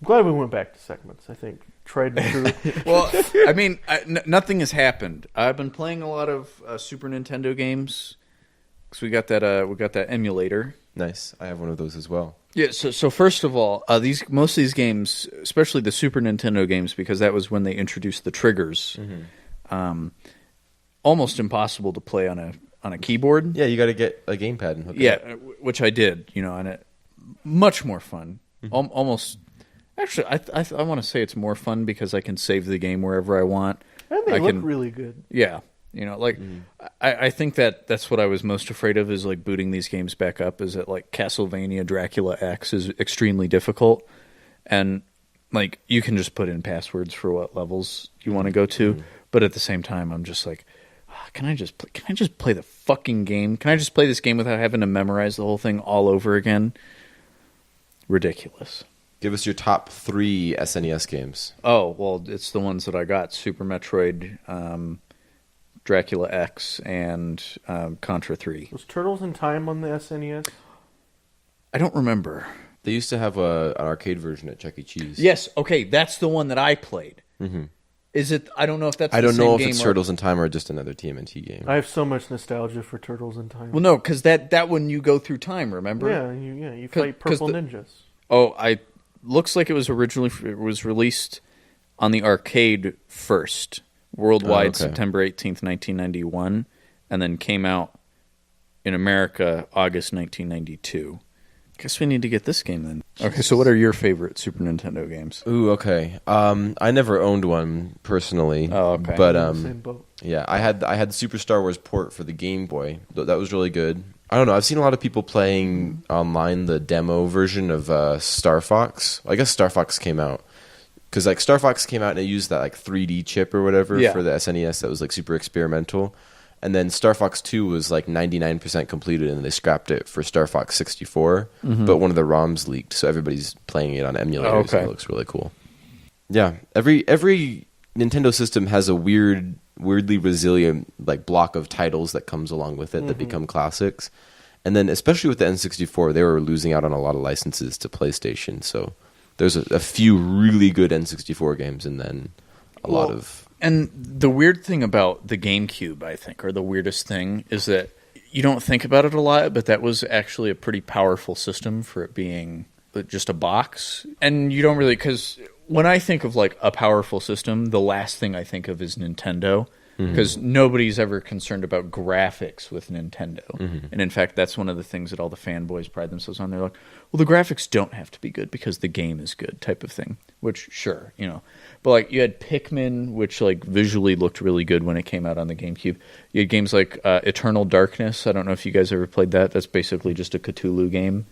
glad we went back to segments. I think tried and true. Well, I mean, nothing has happened. I've been playing a lot of Super Nintendo games because we got that emulator. Nice. I have one of those as well. Yeah. So first of all, most of these games, especially the Super Nintendo games, because that was when they introduced the triggers. Almost impossible to play on a keyboard. Yeah, you got to get a gamepad and hook it up. Yeah, which I did. And it much more fun. Almost. Actually, I want to say it's more fun because I can save the game wherever I want. And they I look can- really good. Yeah. I think that's what I was most afraid of is like booting these games back up is that like Castlevania Dracula X is extremely difficult and like you can just put in passwords for what levels you want to go to, but at the same time I'm just like can I just play the fucking game? Can I just play this game without having to memorize the whole thing all over again? Ridiculous. Give us your top 3 SNES games. Oh, well, it's the ones that I got. Super Metroid, Dracula X, and Contra 3. Was Turtles in Time on the SNES? I don't remember. They used to have an arcade version at Chuck E. Cheese. Yes, okay, that's the one that I played. Is it? I don't know if that's I the don't same know if game it's or- Turtles in Time or just another TMNT game. I have so much nostalgia for Turtles in Time. Well, no, because that one you go through time, remember? yeah, you fight 'cause purple the- ninjas. Oh, looks like it was released on the arcade first, worldwide, okay. September 18th, 1991, and then came out in America August 1992. Guess we need to get this game then. Okay, so what are your favorite Super Nintendo games? Ooh, okay. I never owned one personally. Oh, okay. But Same boat. yeah, I had the Super Star Wars port for the Game Boy. That was really good. I don't know. I've seen a lot of people playing online the demo version of Star Fox. I guess Star Fox came out because like Star Fox came out and it used that like 3D chip or whatever Yeah. for the SNES that was like super experimental. And then Star Fox 2 was like 99% completed, and they scrapped it for Star Fox 64. But one of the ROMs leaked, so everybody's playing it on emulators, and it looks really cool. Yeah, every Nintendo system has a weirdly resilient like block of titles that comes along with it that become classics. And then especially with the N64, they were losing out on a lot of licenses to PlayStation. So there's a few really good N64 games, and then a lot of... And the weird thing about the GameCube, I think, or the weirdest thing, is that you don't think about it a lot, but that was actually a pretty powerful system for it being just a box. And you don't really... Because when I think of like a powerful system, the last thing I think of is Nintendo. Because nobody's ever concerned about graphics with Nintendo. And in fact, that's one of the things that all the fanboys pride themselves on. They're like, well, the graphics don't have to be good because the game is good type of thing. Which, sure, you know. But like you had Pikmin, which like visually looked really good when it came out on the GameCube. You had games like Eternal Darkness. I don't know if you guys ever played that. That's basically just a Cthulhu game.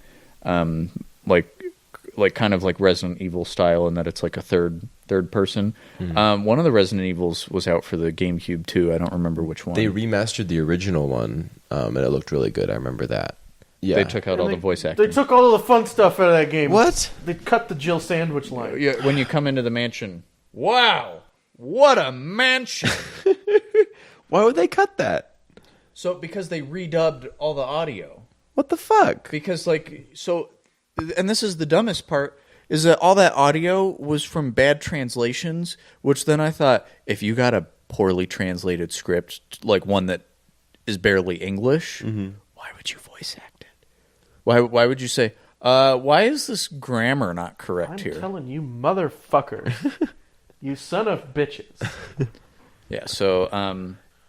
Like kind of like Resident Evil style in that it's like a third person. One of the Resident Evils was out for the GameCube too. I don't remember which one. They remastered the original one, and it looked really good. I remember that. Yeah, They took out all the voice acting. They took all of the fun stuff out of that game. What? They cut the Jill Sandwich line. Yeah, when you come into the mansion, wow, what a mansion! Why would they cut that? So because they redubbed all the audio. What the fuck? Because and this is the dumbest part, is that all that audio was from bad translations, which then I thought, if you got a poorly translated script, like one that is barely English, why would you voice act it? Why would you say, why is this grammar not correct here? I'm telling you, motherfucker. You son of bitches. Yeah, so...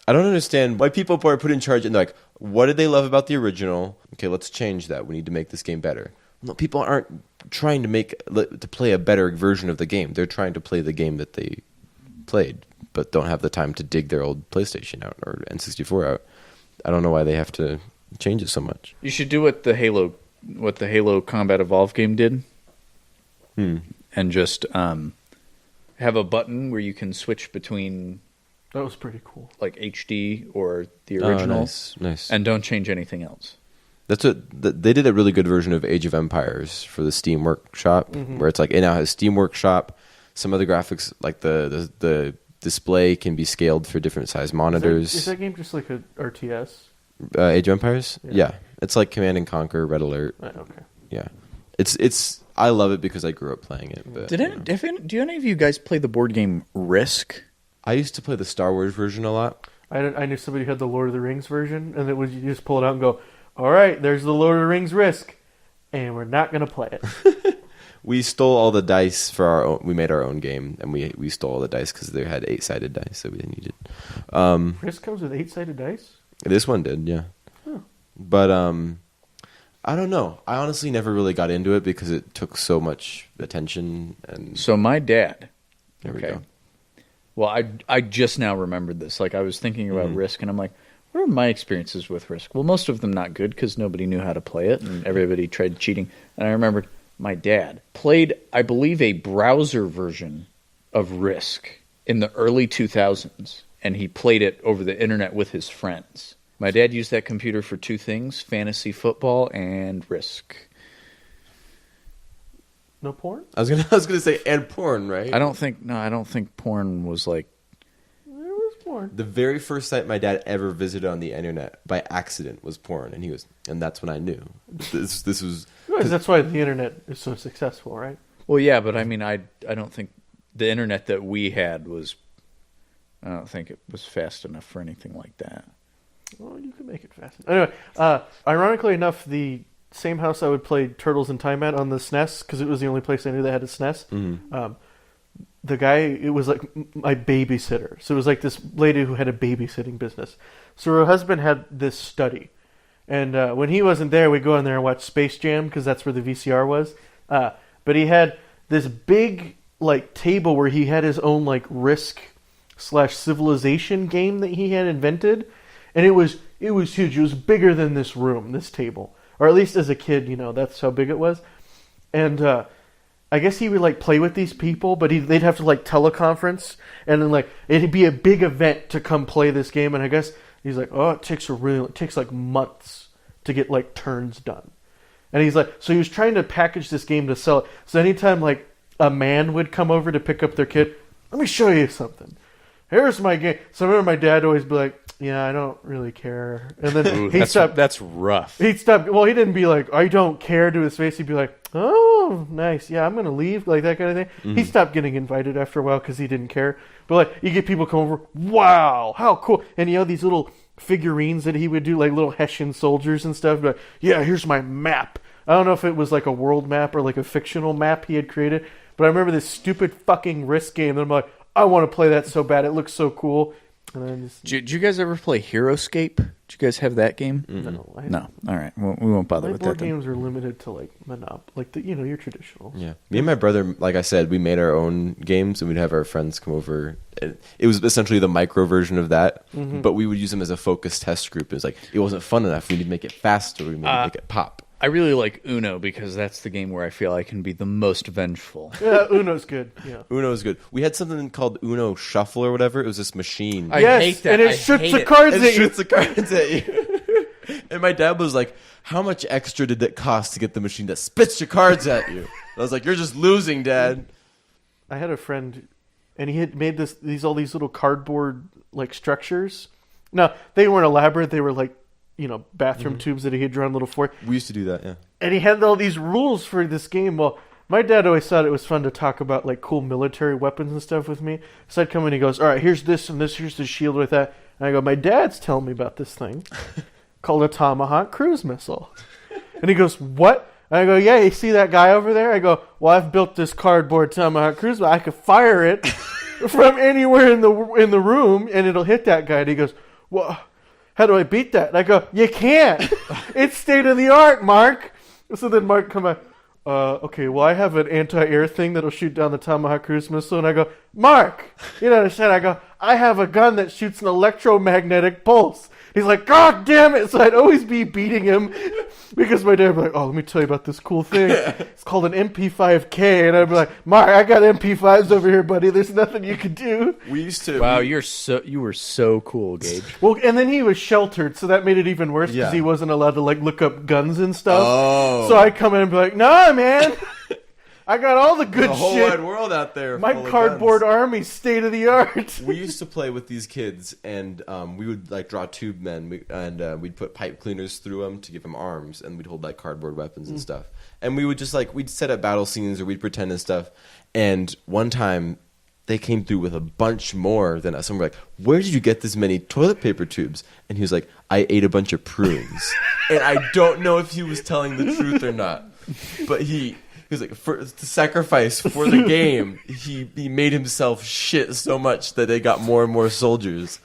I don't understand why people are put in charge and they're like, what did they love about the original? Okay, let's change that. We need to make this game better. No, people aren't trying to play a better version of the game. They're trying to play the game that they played, but don't have the time to dig their old PlayStation out or N64 out. I don't know why they have to change it so much. You should do what the Halo Combat Evolved game did, and just have a button where you can switch between. That was pretty cool. Like HD or the original. Oh, nice. And don't change anything else. That's what they did. A really good version of Age of Empires for the Steam Workshop, where it's like it now has Steam Workshop. Some of the graphics, like the display, can be scaled for different size monitors. Is that game just like a RTS? Age of Empires? Yeah. It's like Command and Conquer, Red Alert. Okay. Yeah, it's. I love it because I grew up playing it. But, do any of you guys play the board game Risk? I used to play the Star Wars version a lot. I knew somebody who had the Lord of the Rings version, and it was you just pull it out and go, all right, there's the Lord of the Rings Risk, and we're not going to play it. We stole all the dice for our own. We made our own game, and we stole all the dice because they had 8-sided dice that we didn't need it. Risk comes with 8-sided dice? This one did, yeah. Oh. But I don't know. I honestly never really got into it because it took so much attention. And So my dad. There we go. Well, I just now remembered this. Like I was thinking about Risk, and I'm like, what are my experiences with Risk? Well, most of them not good because nobody knew how to play it, and everybody tried cheating. And I remembered my dad played, I believe, a browser version of Risk in the early 2000s, and he played it over the internet with his friends. My dad used that computer for two things: fantasy football and Risk. No porn? I was gonna say and porn, right? I don't think porn was like. There was porn. The very first site my dad ever visited on the internet by accident was porn, and that's when I knew this was. Because that's why the internet is so successful, right? Well, yeah, but I mean, I don't think the internet that we had was. I don't think it was fast enough for anything like that. Well, you can make it fast. Anyway, ironically enough, the same house I would play Turtles in Time at on the SNES, because it was the only place I knew that had a SNES. The guy, it was like my babysitter. So it was like this lady who had a babysitting business. So her husband had this study. And when he wasn't there, we'd go in there and watch Space Jam, because that's where the VCR was. But he had this big like table where he had his own like Risk/Civilization game that he had invented. And it was huge. It was bigger than this room, this table. Or at least as a kid, that's how big it was. And I guess he would like play with these people, but they'd have to like teleconference, and then like it'd be a big event to come play this game. And I guess He's like, oh, it takes like months to get like turns done. And he's like, so he was trying to package this game to sell it. So anytime like a man would come over to pick up their kid, let me show you something. Here's my game. So I remember my dad always be like, yeah, I don't really care. And then That's rough. He'd stop. Well, he didn't be like, I don't care to his face. He'd be like, oh, nice. Yeah, I'm going to leave. Like that kind of thing. Mm-hmm. He stopped getting invited after a while because he didn't care. But like, you get people come over. Wow, how cool. And you know, these little figurines that he would do, like little Hessian soldiers and stuff. But yeah, here's my map. I don't know if it was like a world map or like a fictional map he had created. But I remember this stupid fucking Risk game. And I'm like, I want to play that so bad. It looks so cool. Did you guys ever play HeroScape? Did you guys have that game? No. All right. Well, we won't bother with that. Board games are limited to like Monopoly, like your traditional. Yeah, me and my brother, like I said, we made our own games, and we'd have our friends come over. It was essentially the micro version of that, but we would use them as a focus test group. It was like it wasn't fun enough. We need to make it faster. We need to make it pop. I really like Uno because that's the game where I feel I can be the most vengeful. Yeah, Uno's good. Yeah, Uno's good. We had something called Uno Shuffle or whatever. It was this machine. I hate that. And it shoots the cards at you. It shoots the cards at you. And my dad was like, how much extra did that cost to get the machine that spits your cards at you? I was like, you're just losing, Dad. I had a friend, and he had made all these little cardboard like structures. Now, they weren't elaborate. They were like, bathroom tubes that he had drawn little for. We used to do that, yeah. And he had all these rules for this game. Well, my dad always thought it was fun to talk about like cool military weapons and stuff with me. So I'd come in and he goes, all right, here's this and this, here's the shield with that. And I go, my dad's telling me about this thing called a Tomahawk cruise missile. And he goes, what? And I go, yeah, you see that guy over there? I go, well, I've built this cardboard Tomahawk cruise missile. I could fire it from anywhere in the room and it'll hit that guy. And he goes, well, how do I beat that? And I go, you can't. It's state of the art, Mark. So then Mark come back, okay, well, I have an anti-air thing that'll shoot down the Tomahawk cruise missile. And I go, Mark, you don't understand. I go, I have a gun that shoots an electromagnetic pulse. He's like, God damn it. So I'd always be beating him because my dad would be like, oh, let me tell you about this cool thing. It's called an MP5K. And I'd be like, Mark, I got MP5s over here, buddy. There's nothing you can do. We used to. Wow, you were so cool, Gage. Well, and then he was sheltered, so that made it even worse because he wasn't allowed to like look up guns and stuff. Oh. So I'd come in and be like, nah, man. I got all the good There's a whole shit. wide world out there. My cardboard army's state of the art. We used to play with these kids, and we would like draw tube men, and we'd put pipe cleaners through them to give them arms, and we'd hold like cardboard weapons and stuff. And we would just we'd set up battle scenes or we'd pretend and stuff. And one time, they came through with a bunch more than us. And we're like, where did you get this many toilet paper tubes? And he was like, I ate a bunch of prunes. And I don't know if he was telling the truth or not, but he was like, to sacrifice for the game, he made himself shit so much that they got more and more soldiers.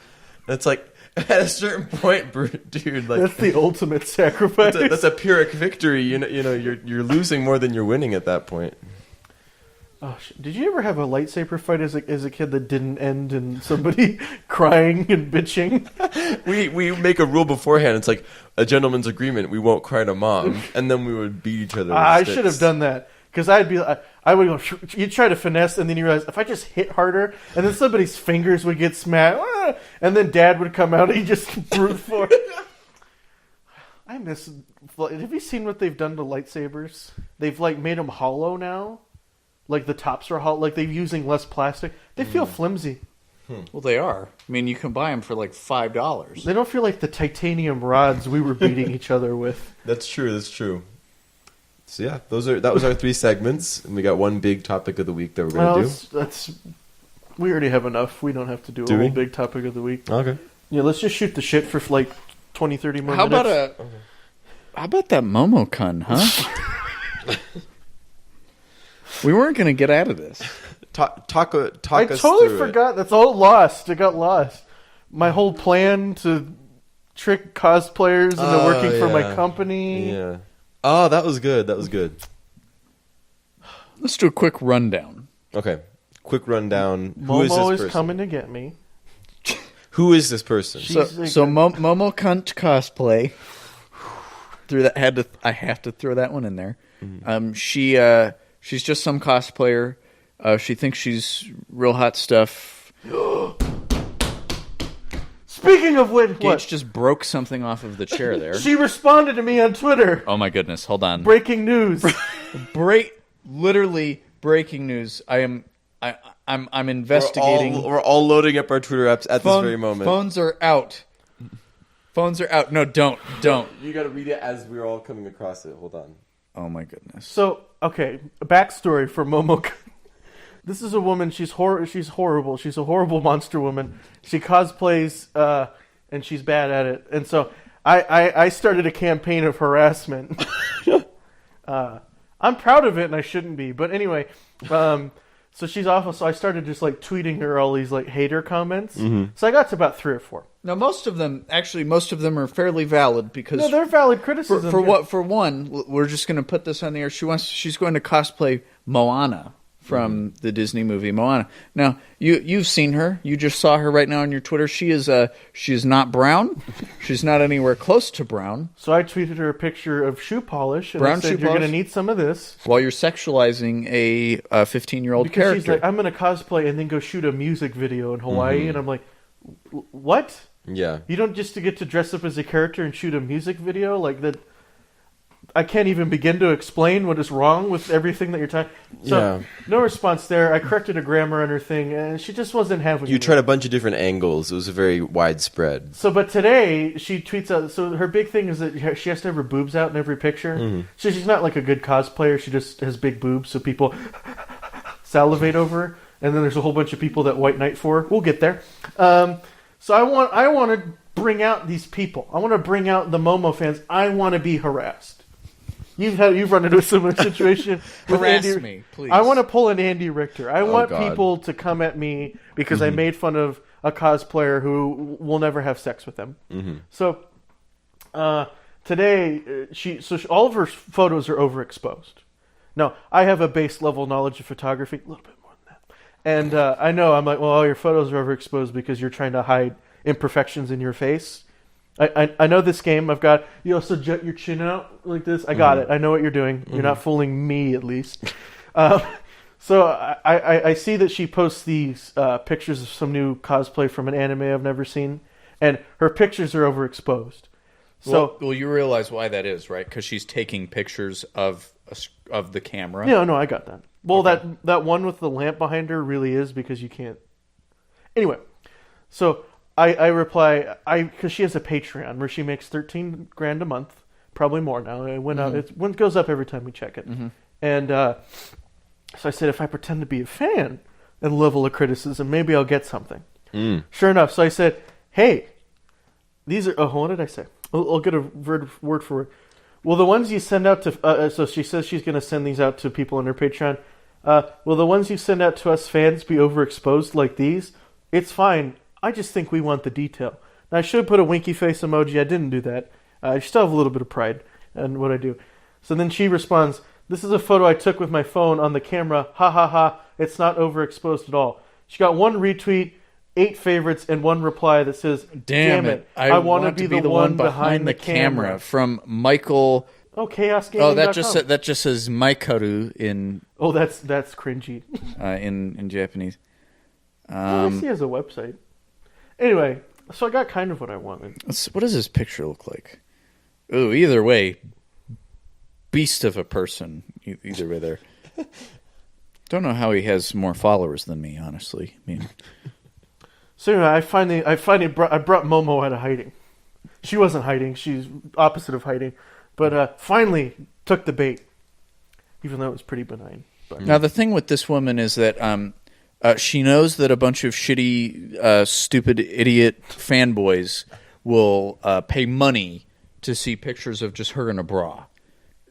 And it's like, at a certain point, dude, like that's the ultimate sacrifice. That's a Pyrrhic victory. You know, you're losing more than you're winning at that point. Oh, did you ever have a lightsaber fight as a kid that didn't end in somebody crying and bitching? We make a rule beforehand. It's like a gentleman's agreement. We won't cry to mom, and then we would beat each other. I should have done that because I would go. You try to finesse, and then you realize if I just hit harder, and then somebody's fingers would get smashed, and then Dad would come out and he just brute force. I miss. Have you seen what they've done to lightsabers? They've like made them hollow now. Like the tops are hollow. Like they're using less plastic. They feel flimsy. Well, they are. I mean, you can buy them for like $5. They don't feel like the titanium rods we were beating each other with. That's true. That's true. So yeah, that was our 3 segments, and we got one big topic of the week that we're going to do. We already have enough. We don't have to do a whole big topic of the week. Okay. Yeah, let's just shoot the shit for like 20, 30 more minutes. How about that Momo-kun, huh? We weren't going to get out of this. Talk I us totally through forgot. That's all lost. It got lost. My whole plan to trick cosplayers into working for my company. Yeah. Oh, that was good. That was good. Let's do a quick rundown. Okay. Quick rundown. Momo is coming to get me. Who is this person? So Momo Cunt cosplay. I have to throw that one in there. Mm-hmm. She's just some cosplayer. She thinks she's real hot stuff. Speaking of which, Gage what? just broke something off of the chair there. She responded to me on Twitter. Oh my goodness! Hold on. Breaking news. Literally breaking news. I'm investigating. We're all loading up our Twitter apps at this very moment. Phones are out. Phones are out. No, don't. You got to read it as we're all coming across it. Hold on. Oh my goodness. So, okay, a backstory for Momo. This is a woman. She's horrible. She's a horrible monster woman. She cosplays, and she's bad at it. And so I started a campaign of harassment. I'm proud of it, and I shouldn't be. But anyway, so she's awful. So I started just like tweeting her all these like hater comments. Mm-hmm. So I got to about 3 or 4. Now, most of them are fairly valid because no, they're valid criticism. For one, we're just going to put this on the air. She's going to cosplay Moana from the Disney movie Moana. Now, you've seen her. You just saw her right now on your Twitter. She is not brown. She's not anywhere close to brown. So I tweeted her a picture of shoe polish, and brown I said, shoe "You're polish? going to need some of this." While you're sexualizing a 15-year-old because character. she's like, "I'm going to cosplay and then go shoot a music video in Hawaii," and I'm like, "What? Yeah. You don't just get to dress up as a character and shoot a music video like that?" I can't even begin to explain what is wrong with everything that you're talking. So, no response there. I corrected a grammar on her thing, and she just wasn't having it. You tried a bunch of different angles. It was a very widespread. So, but today, she tweets out... So, her big thing is that she has to have her boobs out in every picture. Mm-hmm. So, she's not like a good cosplayer. She just has big boobs, so people salivate over her. And then there's a whole bunch of people that white knight for her. We'll get there. So, I want to bring out these people. I want to bring out the Momo fans. I want to be harassed. You've run into a similar situation. Harass me, please. I want to pull an Andy Richter. I want God. people to come at me because I made fun of a cosplayer who will never have sex with them. Mm-hmm. So today, all of her photos are overexposed. Now, I have a base level knowledge of photography, a little bit more than that, and I know I'm like, well, all your photos are overexposed because you're trying to hide imperfections in your face. I know this game. I've got, you also jut your chin out like this. I got it. I know what you're doing. You're not fooling me, at least. So I see that she posts these pictures of some new cosplay from an anime I've never seen, and her pictures are overexposed. So, well, you realize why that is, right? Because she's taking pictures of the camera. Yeah, no, I got that. Well, okay. that one with the lamp behind her really is because you can't. Anyway, so. I reply, because she has a Patreon where she makes $13,000 a month, probably more now. It went out. It goes up every time we check it. Mm-hmm. And so I said, if I pretend to be a fan and level of criticism, maybe I'll get something. Sure enough, so I said, hey, these are. Oh, what did I say? I'll get a word for word. Well, the ones you send out to. So she says she's going to send these out to people on her Patreon. Will the ones you send out to us fans be overexposed like these? It's fine. I just think we want the detail. Now, I should have put a winky face emoji. I didn't do that. I still have a little bit of pride in what I do. So then she responds, this is a photo I took with my phone on the camera. Ha ha ha. It's not overexposed at all. She got 1 retweet, 8 favorites, and 1 reply that says, damn it. I want to be the one behind the camera. From Michael... Oh, chaosgaming.com. Oh, that just says Maikoru in... Oh, that's cringy. in Japanese. I see as a website. Anyway, so I got kind of what I wanted. What does this picture look like? Ooh, either way, beast of a person. Either way there. Don't know how he has more followers than me, honestly. I mean, so anyway, I brought Momo out of hiding. She wasn't hiding. She's opposite of hiding. But finally took the bait, even though it was pretty benign. But. Now, the thing with this woman is that... she knows that a bunch of shitty, stupid, idiot fanboys will pay money to see pictures of just her in a bra.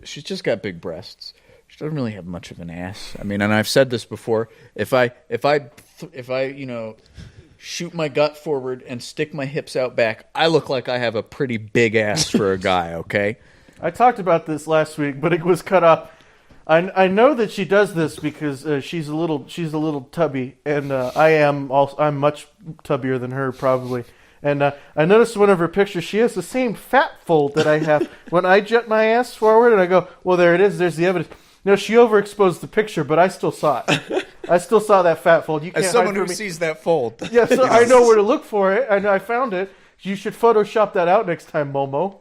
She's just got big breasts. She doesn't really have much of an ass. I mean, and I've said this before. If I shoot my gut forward and stick my hips out back, I look like I have a pretty big ass for a guy. Okay. I talked about this last week, but it was cut off. I know that she does this because she's a little tubby, and I'm much tubbier than her probably. And I noticed one of her pictures, she has the same fat fold that I have when I jet my ass forward, and I go, well, there it is. There's the evidence. No, she overexposed the picture, but I still saw it. I still saw that fat fold. You can't As someone hide from who me. sees that fold. Yeah, so I know where to look for it. I know I found it. You should Photoshop that out next time, Momo.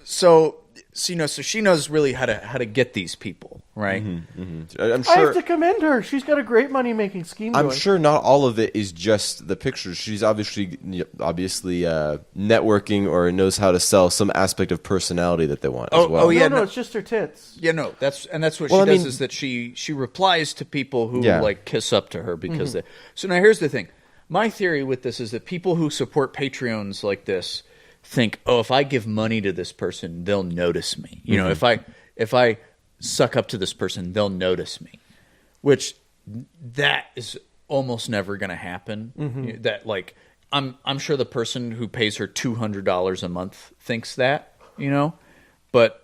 So she knows really how to get these people, right? I'm I sure. have to commend her. She's got a great money-making scheme I'm going. sure not all of it is just the pictures. She's obviously networking or knows how to sell some aspect of personality that they want as well. Oh, yeah. No, it's just her tits. Yeah, no, that's what Well, she I does mean- is that she replies to people who Yeah. like kiss up to her because they. So now here's the thing. My theory with this is that people who support Patreons like this think, oh, if I give money to this person, they'll notice me. You know, if I suck up to this person, they'll notice me. Which that is almost never going to happen. That like I'm sure the person who pays her $200 a month thinks that, you know, but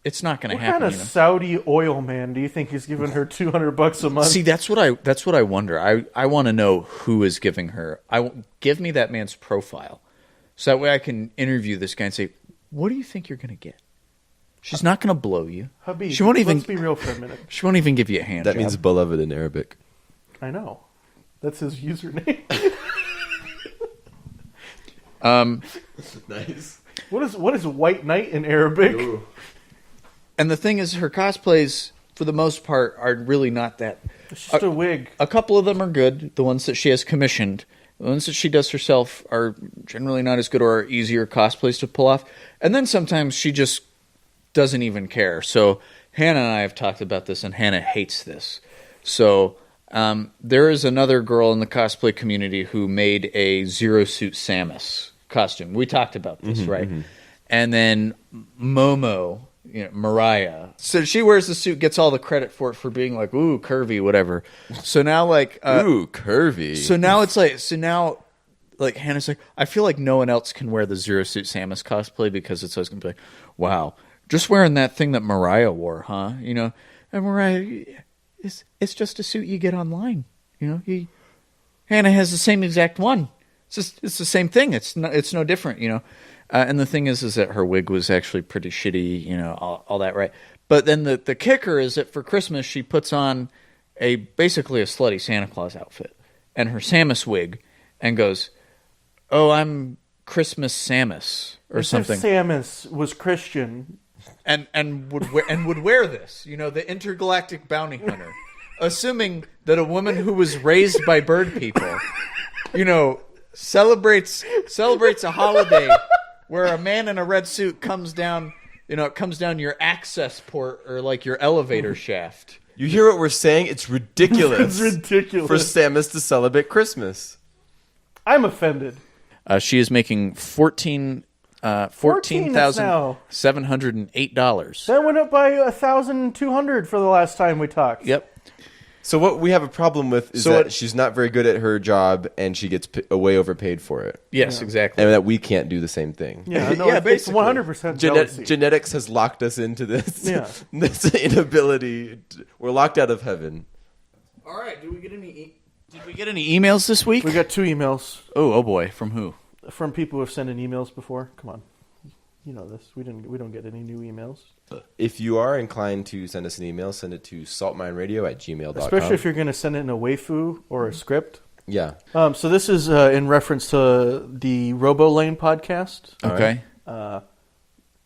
it's not going to What happen. kind of you know? Saudi oil man do you think is giving her $200 a month? See, that's what I wonder. I want to know who is giving her. Give me that man's profile, so that way I can interview this guy and say, "What do you think you're going to get?" She's not going to blow you. Habib, She won't even. let's be real for a minute. She won't even give you a hand That job. means beloved in Arabic. I know. That's his username. Nice. What is white knight in Arabic? And the thing is, her cosplays, for the most part, are really not that. It's just a wig. A couple of them are good. The ones that she has commissioned. The ones that she does herself are generally not as good or are easier cosplays to pull off. And then sometimes she just doesn't even care. So Hannah and I have talked about this, and Hannah hates this. So there is another girl in the cosplay community who made a Zero Suit Samus costume. We talked about this, right? And then Momo, Mariah. So she wears the suit, gets all the credit for it for being like, ooh, curvy, whatever. So now, like, Ooh, curvy. so now Hannah's like, I feel like no one else can wear the Zero Suit Samus cosplay because it's always gonna be like, wow, just wearing that thing that Mariah wore, huh? You know, and Mariah, it's just a suit you get online. You know, Hannah has the same exact one. It's the same thing. It's no different. You know. And the thing is that her wig was actually pretty shitty, you know, all that, right? But then the kicker is that for Christmas she puts on basically a slutty Santa Claus outfit and her Samus wig, and goes, "Oh, I'm Christmas Samus," or something. If Samus was Christian. And would wear this, you know, the intergalactic bounty hunter, assuming that a woman who was raised by bird people, you know, celebrates a holiday where a man in a red suit comes down your access port or like your elevator shaft. You hear what we're saying? It's ridiculous. It's ridiculous. For Samus to celebrate Christmas. I'm offended. She is making $14,708. That went up by $1,200 for the last time we talked. Yep. So what we have a problem with is that she's not very good at her job and she gets way overpaid for it. Yes, exactly. And that we can't do the same thing. Yeah, no, Yeah, it's basically. 100% jealousy. Genetics has locked us into this. Yeah. This inability. We're locked out of heaven. All right. Did we get any emails this week? We got 2 emails Oh boy. From who? from people who have sent in emails before. Come on. You know this. We don't get any new emails. If you are inclined to send us an email, send it to saltmineradio@gmail.com. Especially if you're going to send it in a waifu or a script. Yeah. So this is in reference to the Robo Lane podcast. Okay.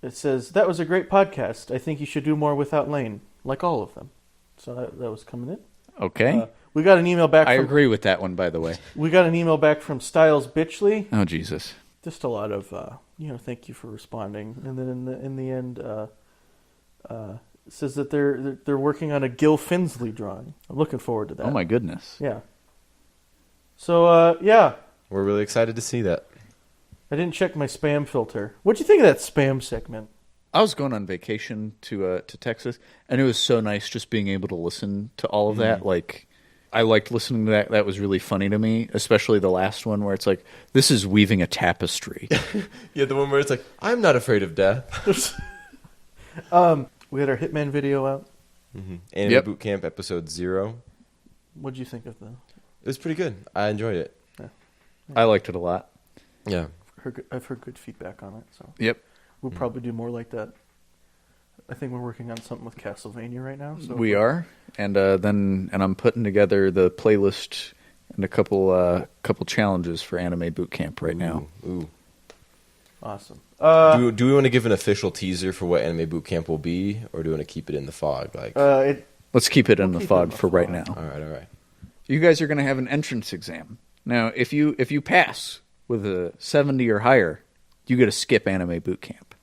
It says, that was a great podcast. I think you should do more without Lane, like all of them. So that was coming in. Okay. We got an email back I from agree with that one, by the way. We got an email back from Styles Bitchley. Oh, Jesus. Just a lot of thank you for responding. And then in the end it says that they're working on a Gil Finsley drawing. I'm looking forward to that. Oh, my goodness. Yeah. So yeah, We're really excited to see that. I didn't check my spam filter. What'd you think of that spam segment? I was going on vacation to Texas, and it was so nice just being able to listen to all of that. Like, I liked listening to that. That was really funny to me, especially the last one where it's like, this is weaving a tapestry. Yeah, the one where it's like, I'm not afraid of death. We had our Hitman video out. Anime Yep. Boot Camp episode 0. What'd you think of the? It was pretty good. I enjoyed it. I liked it a lot. Yeah. I've heard good feedback on it, so Yep. we'll probably do more like that. I think we're working on something with Castlevania right now. So We are. And I'm putting together the playlist and a couple challenges for Anime Boot Camp right now. Ooh. Awesome. Do we want to give an official teaser for what Anime Boot Camp will be, or do we want to keep it in the fog? Let's keep it in the keep it fog in the for fog. right now. All right. You guys are going to have an entrance exam. Now, if you pass with a 70 or higher, you get to skip Anime Boot Camp.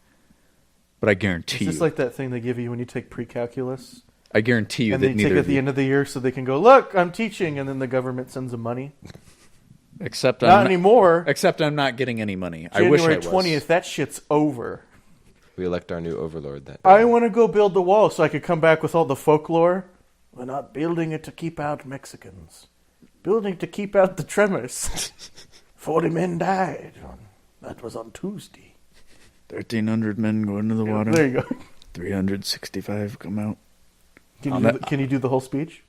But I guarantee It's just like that thing they give you when you take pre-calculus. I guarantee you And that they take neither it at of the you, end of the year so they can go, look, I'm teaching, and then the government sends them money. except Not anymore. Except I'm not getting any money. I wish I January was. 20th, that shit's over. We elect our new overlord that day. I want to go build the wall so I could come back with all the folklore. We're not building it to keep out Mexicans. Building to keep out the tremors. 40 men died. That was on Tuesday. 1,300 men go into the water. There you go. 365 come out. Can you do the whole speech?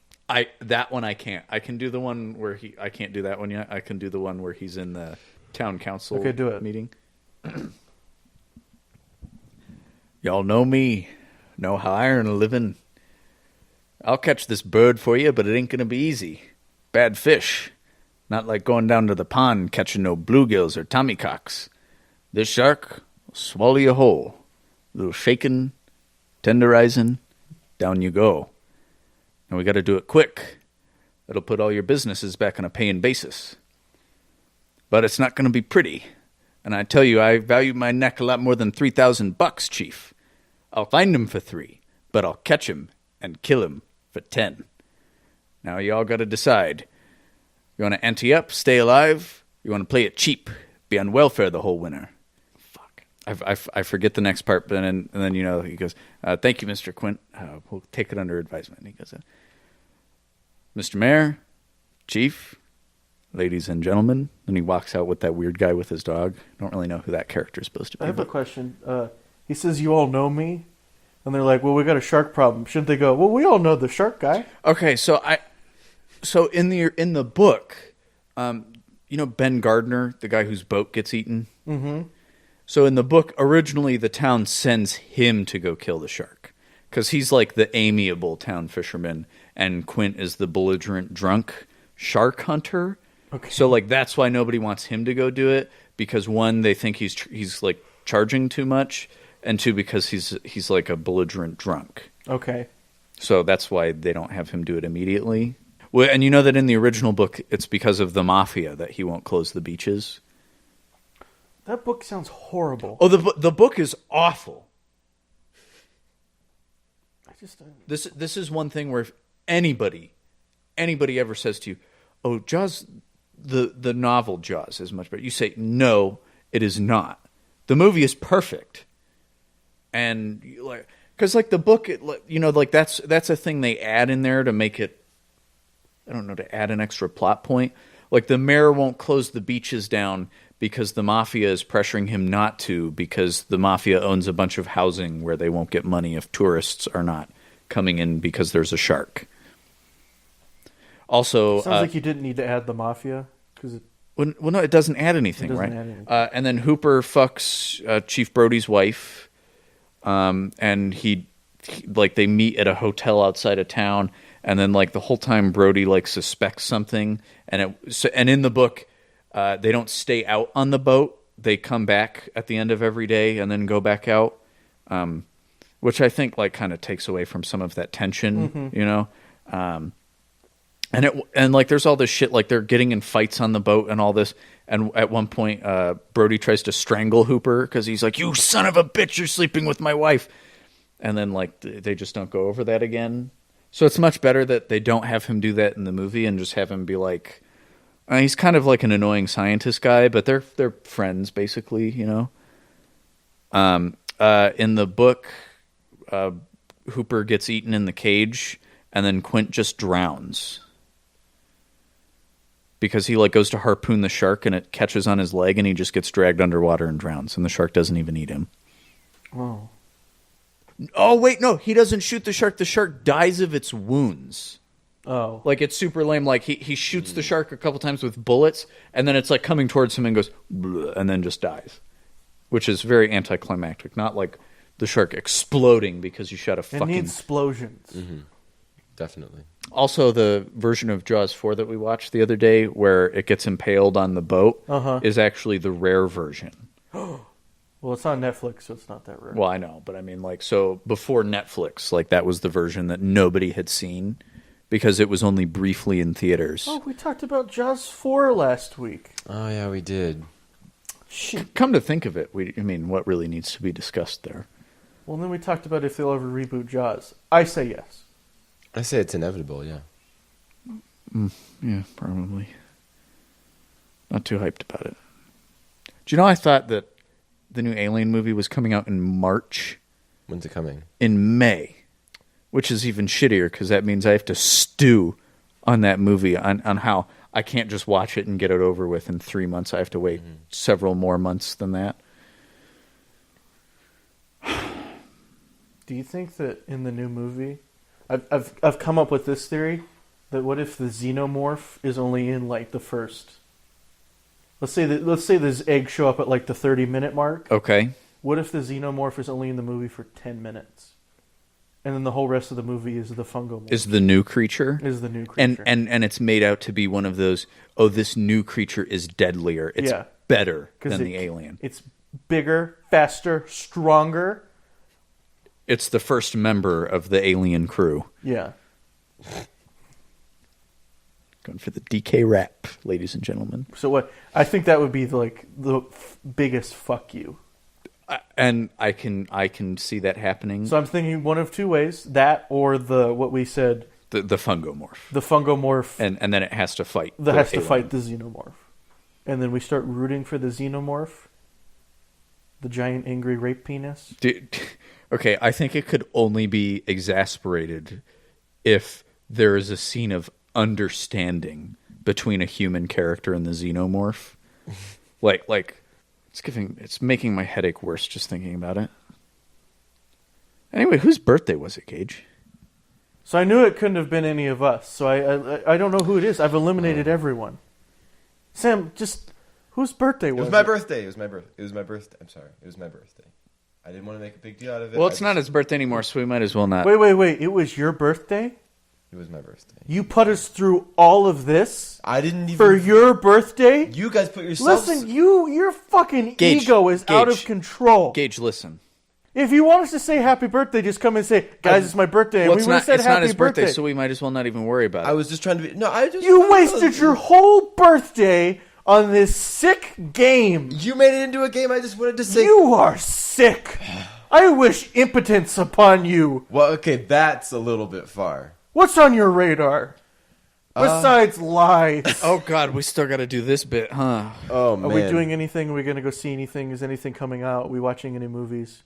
That one I can't. I can do the one where I can't do that one yet. I can do the one where he's in the town council Okay, do it. meeting. Y'all know me. Know how I earn a living. I'll catch this bird for you, but it ain't gonna be easy. Bad fish. Not like going down to the pond catching no bluegills or tommycocks. This shark will swallow you whole. A little shaking, tenderizing, down you go. And we got to do it quick. It'll put all your businesses back on a paying basis. But it's not going to be pretty. And I tell you, I value my neck a lot more than $3,000, Chief. I'll find him for 3, but I'll catch him and kill him for 10. Now y'all got to decide. You want to ante up, stay alive? You want to play it cheap, be on welfare the whole winter? Fuck. I forget the next part, but and then he goes, thank you, Mr. Quint. We'll take it under advisement. He goes, Mr. Mayor, Chief, ladies and gentlemen. And he walks out with that weird guy with his dog. I don't really know who that character is supposed to be. I have a question. He says, you all know me? And they're like, well, we got a shark problem. Shouldn't they go, well, we all know the shark guy. Okay, so in the book, Ben Gardner, the guy whose boat gets eaten? Mm-hmm. So in the book, originally the town sends him to go kill the shark. Because he's like the amiable town fisherman, and Quint is the belligerent drunk shark hunter. Okay. So like that's why nobody wants him to go do it, because one, they think he's like charging too much, and two, because he's like a belligerent drunk. Okay. So that's why they don't have him do it immediately. Well, and you know that in the original book, it's because of the mafia that he won't close the beaches. That book sounds horrible. Oh, the book is awful. I just This is one thing where if anybody ever says to you, "Oh, Jaws, the novel Jaws is much better," you say, "No, it is not. The movie is perfect." And because the book, that's a thing they add in there to make it, I don't know, to add an extra plot point. Like the mayor won't close the beaches down because the mafia is pressuring him not to, because the mafia owns a bunch of housing where they won't get money if tourists are not coming in because there's a shark. Also, sounds like you didn't need to add the mafia because well, no, it doesn't add anything, right? Add anything. And then Hooper fucks Chief Brody's wife, and they meet at a hotel outside of town, and then the whole time Brody suspects something, and in the book, they don't stay out on the boat; they come back at the end of every day and then go back out, which I think kind of takes away from some of that tension, And there's all this shit, they're getting in fights on the boat and all this. And at one point, Brody tries to strangle Hooper because he's like, "You son of a bitch, you're sleeping with my wife." And then they just don't go over that again. So it's much better that they don't have him do that in the movie and just have him be he's kind of like an annoying scientist guy, but they're friends basically, In the book, Hooper gets eaten in the cage, and then Quint just drowns. Because he goes to harpoon the shark and it catches on his leg and he just gets dragged underwater and drowns, and the shark doesn't even eat him. Oh wait, no, he doesn't shoot the shark. The shark dies of its wounds. Oh. It's super lame. He shoots the shark a couple times with bullets, and then it's coming towards him and goes, "Bleh," and then just dies. Which is very anticlimactic. Not the shark exploding because you shot a It fucking... needs explosions. Mm-hmm. Definitely. Also, the version of Jaws 4 that we watched the other day, where it gets impaled on the boat, is actually the rare version. Well, it's on Netflix, so it's not that rare. Well, I know, but I mean, like, so before Netflix, like, that was the version that nobody had seen because it was only briefly in theaters. Oh, we talked about Jaws 4 last week. Oh, yeah, we did. Shit. Come to think of it, what really needs to be discussed there? Well, then we talked about if they'll ever reboot Jaws. I say yes. I say it's inevitable, yeah. Yeah, probably. Not too hyped about it. Do you know, I thought that the new Alien movie was coming out in March. When's it coming? In May, which is even shittier because that means I have to stew on that movie, on how I can't just watch it and get it over with in 3 months. I have to wait several more months than that. Do you think that in the new movie, I've come up with this theory that what if the xenomorph is only in like the first? Let's say this eggs show up at like the 30-minute mark. Okay. What if the xenomorph is only in the movie for 10 minutes? And then the whole rest of the movie is the fungomorph. Is the new creature? Is the new creature. And it's made out to be one of those, oh, this new creature is deadlier. It's better than the alien. It's bigger, faster, stronger. It's the first member of the alien crew. Yeah. Going for the DK rap, ladies and gentlemen. So what? I think that would be the biggest fuck you. And I can see that happening. So I'm thinking one of two ways: that or what we said, the fungomorph. The fungomorph, and then it has to fight. That has to fight the xenomorph, and then we start rooting for the xenomorph, the giant angry rape penis. Okay, I think it could only be exasperated if there is a scene of understanding between a human character and the xenomorph. like it's making my headache worse just thinking about it. Anyway, whose birthday was it, Gage? So I knew it couldn't have been any of us. So I don't know who it is. I've eliminated everyone. Sam, just whose birthday was it? It was my birthday. It was my birthday. I'm sorry. It was my birthday. I didn't want to make a big deal out of it. Well, it's not his birthday anymore, so we might as well not. Wait. It was your birthday? It was my birthday. You put us through all of this? I didn't even... For your birthday? You guys put yourselves... Listen, your fucking Gage, ego is out of control. Gage, listen. If you want us to say happy birthday, just come and say, guys, it's my birthday. And Well, we would have said it's happy not his birthday, birthday. so we might as well not even worry about it. I was just trying to be... No, I just... You wasted your whole birthday on this sick game. You made it into a game. I just wanted to say... You are sick. I wish impotence upon you. Well, okay, that's a little bit far. What's on your radar? Besides lies. Oh, God, we still got to do this bit, huh? Oh, man. Are we doing anything? Are we going to go see anything? Is anything coming out? Are we watching any movies?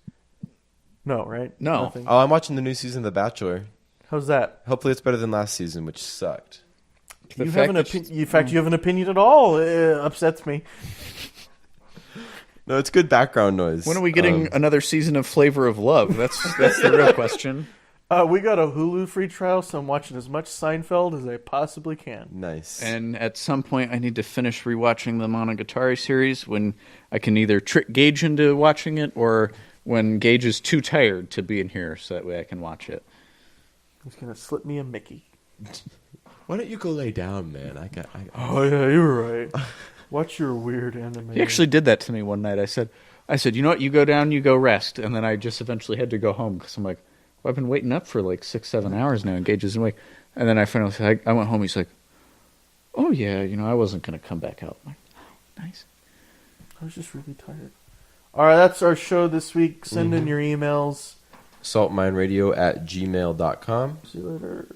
No, right? No. Nothing. Oh, I'm watching the new season of The Bachelor. How's that? Hopefully it's better than last season, which sucked. You have an opinion. In fact, you have an opinion at all. It upsets me. No, it's good background noise. When are we getting another season of Flavor of Love? That's the real question. We got a Hulu free trial, so I'm watching as much Seinfeld as I possibly can. Nice. And at some point, I need to finish rewatching the Monogatari series when I can either trick Gage into watching it or when Gage is too tired to be in here, so that way I can watch it. He's going to slip me a Mickey. Why don't you go lay down, man? Oh, yeah, you're right. Watch your weird anime. He actually did that to me one night. I said, you know what? You go down, you go rest. And then I just eventually had to go home because I'm like, well, I've been waiting up for like 6-7 hours now. And Gage isn't awake. And then I finally said, I went home. He's like, oh, yeah, I wasn't going to come back out. I'm like, oh, nice. I was just really tired. All right, that's our show this week. Send in your emails. saltmineradio@gmail.com. See you later.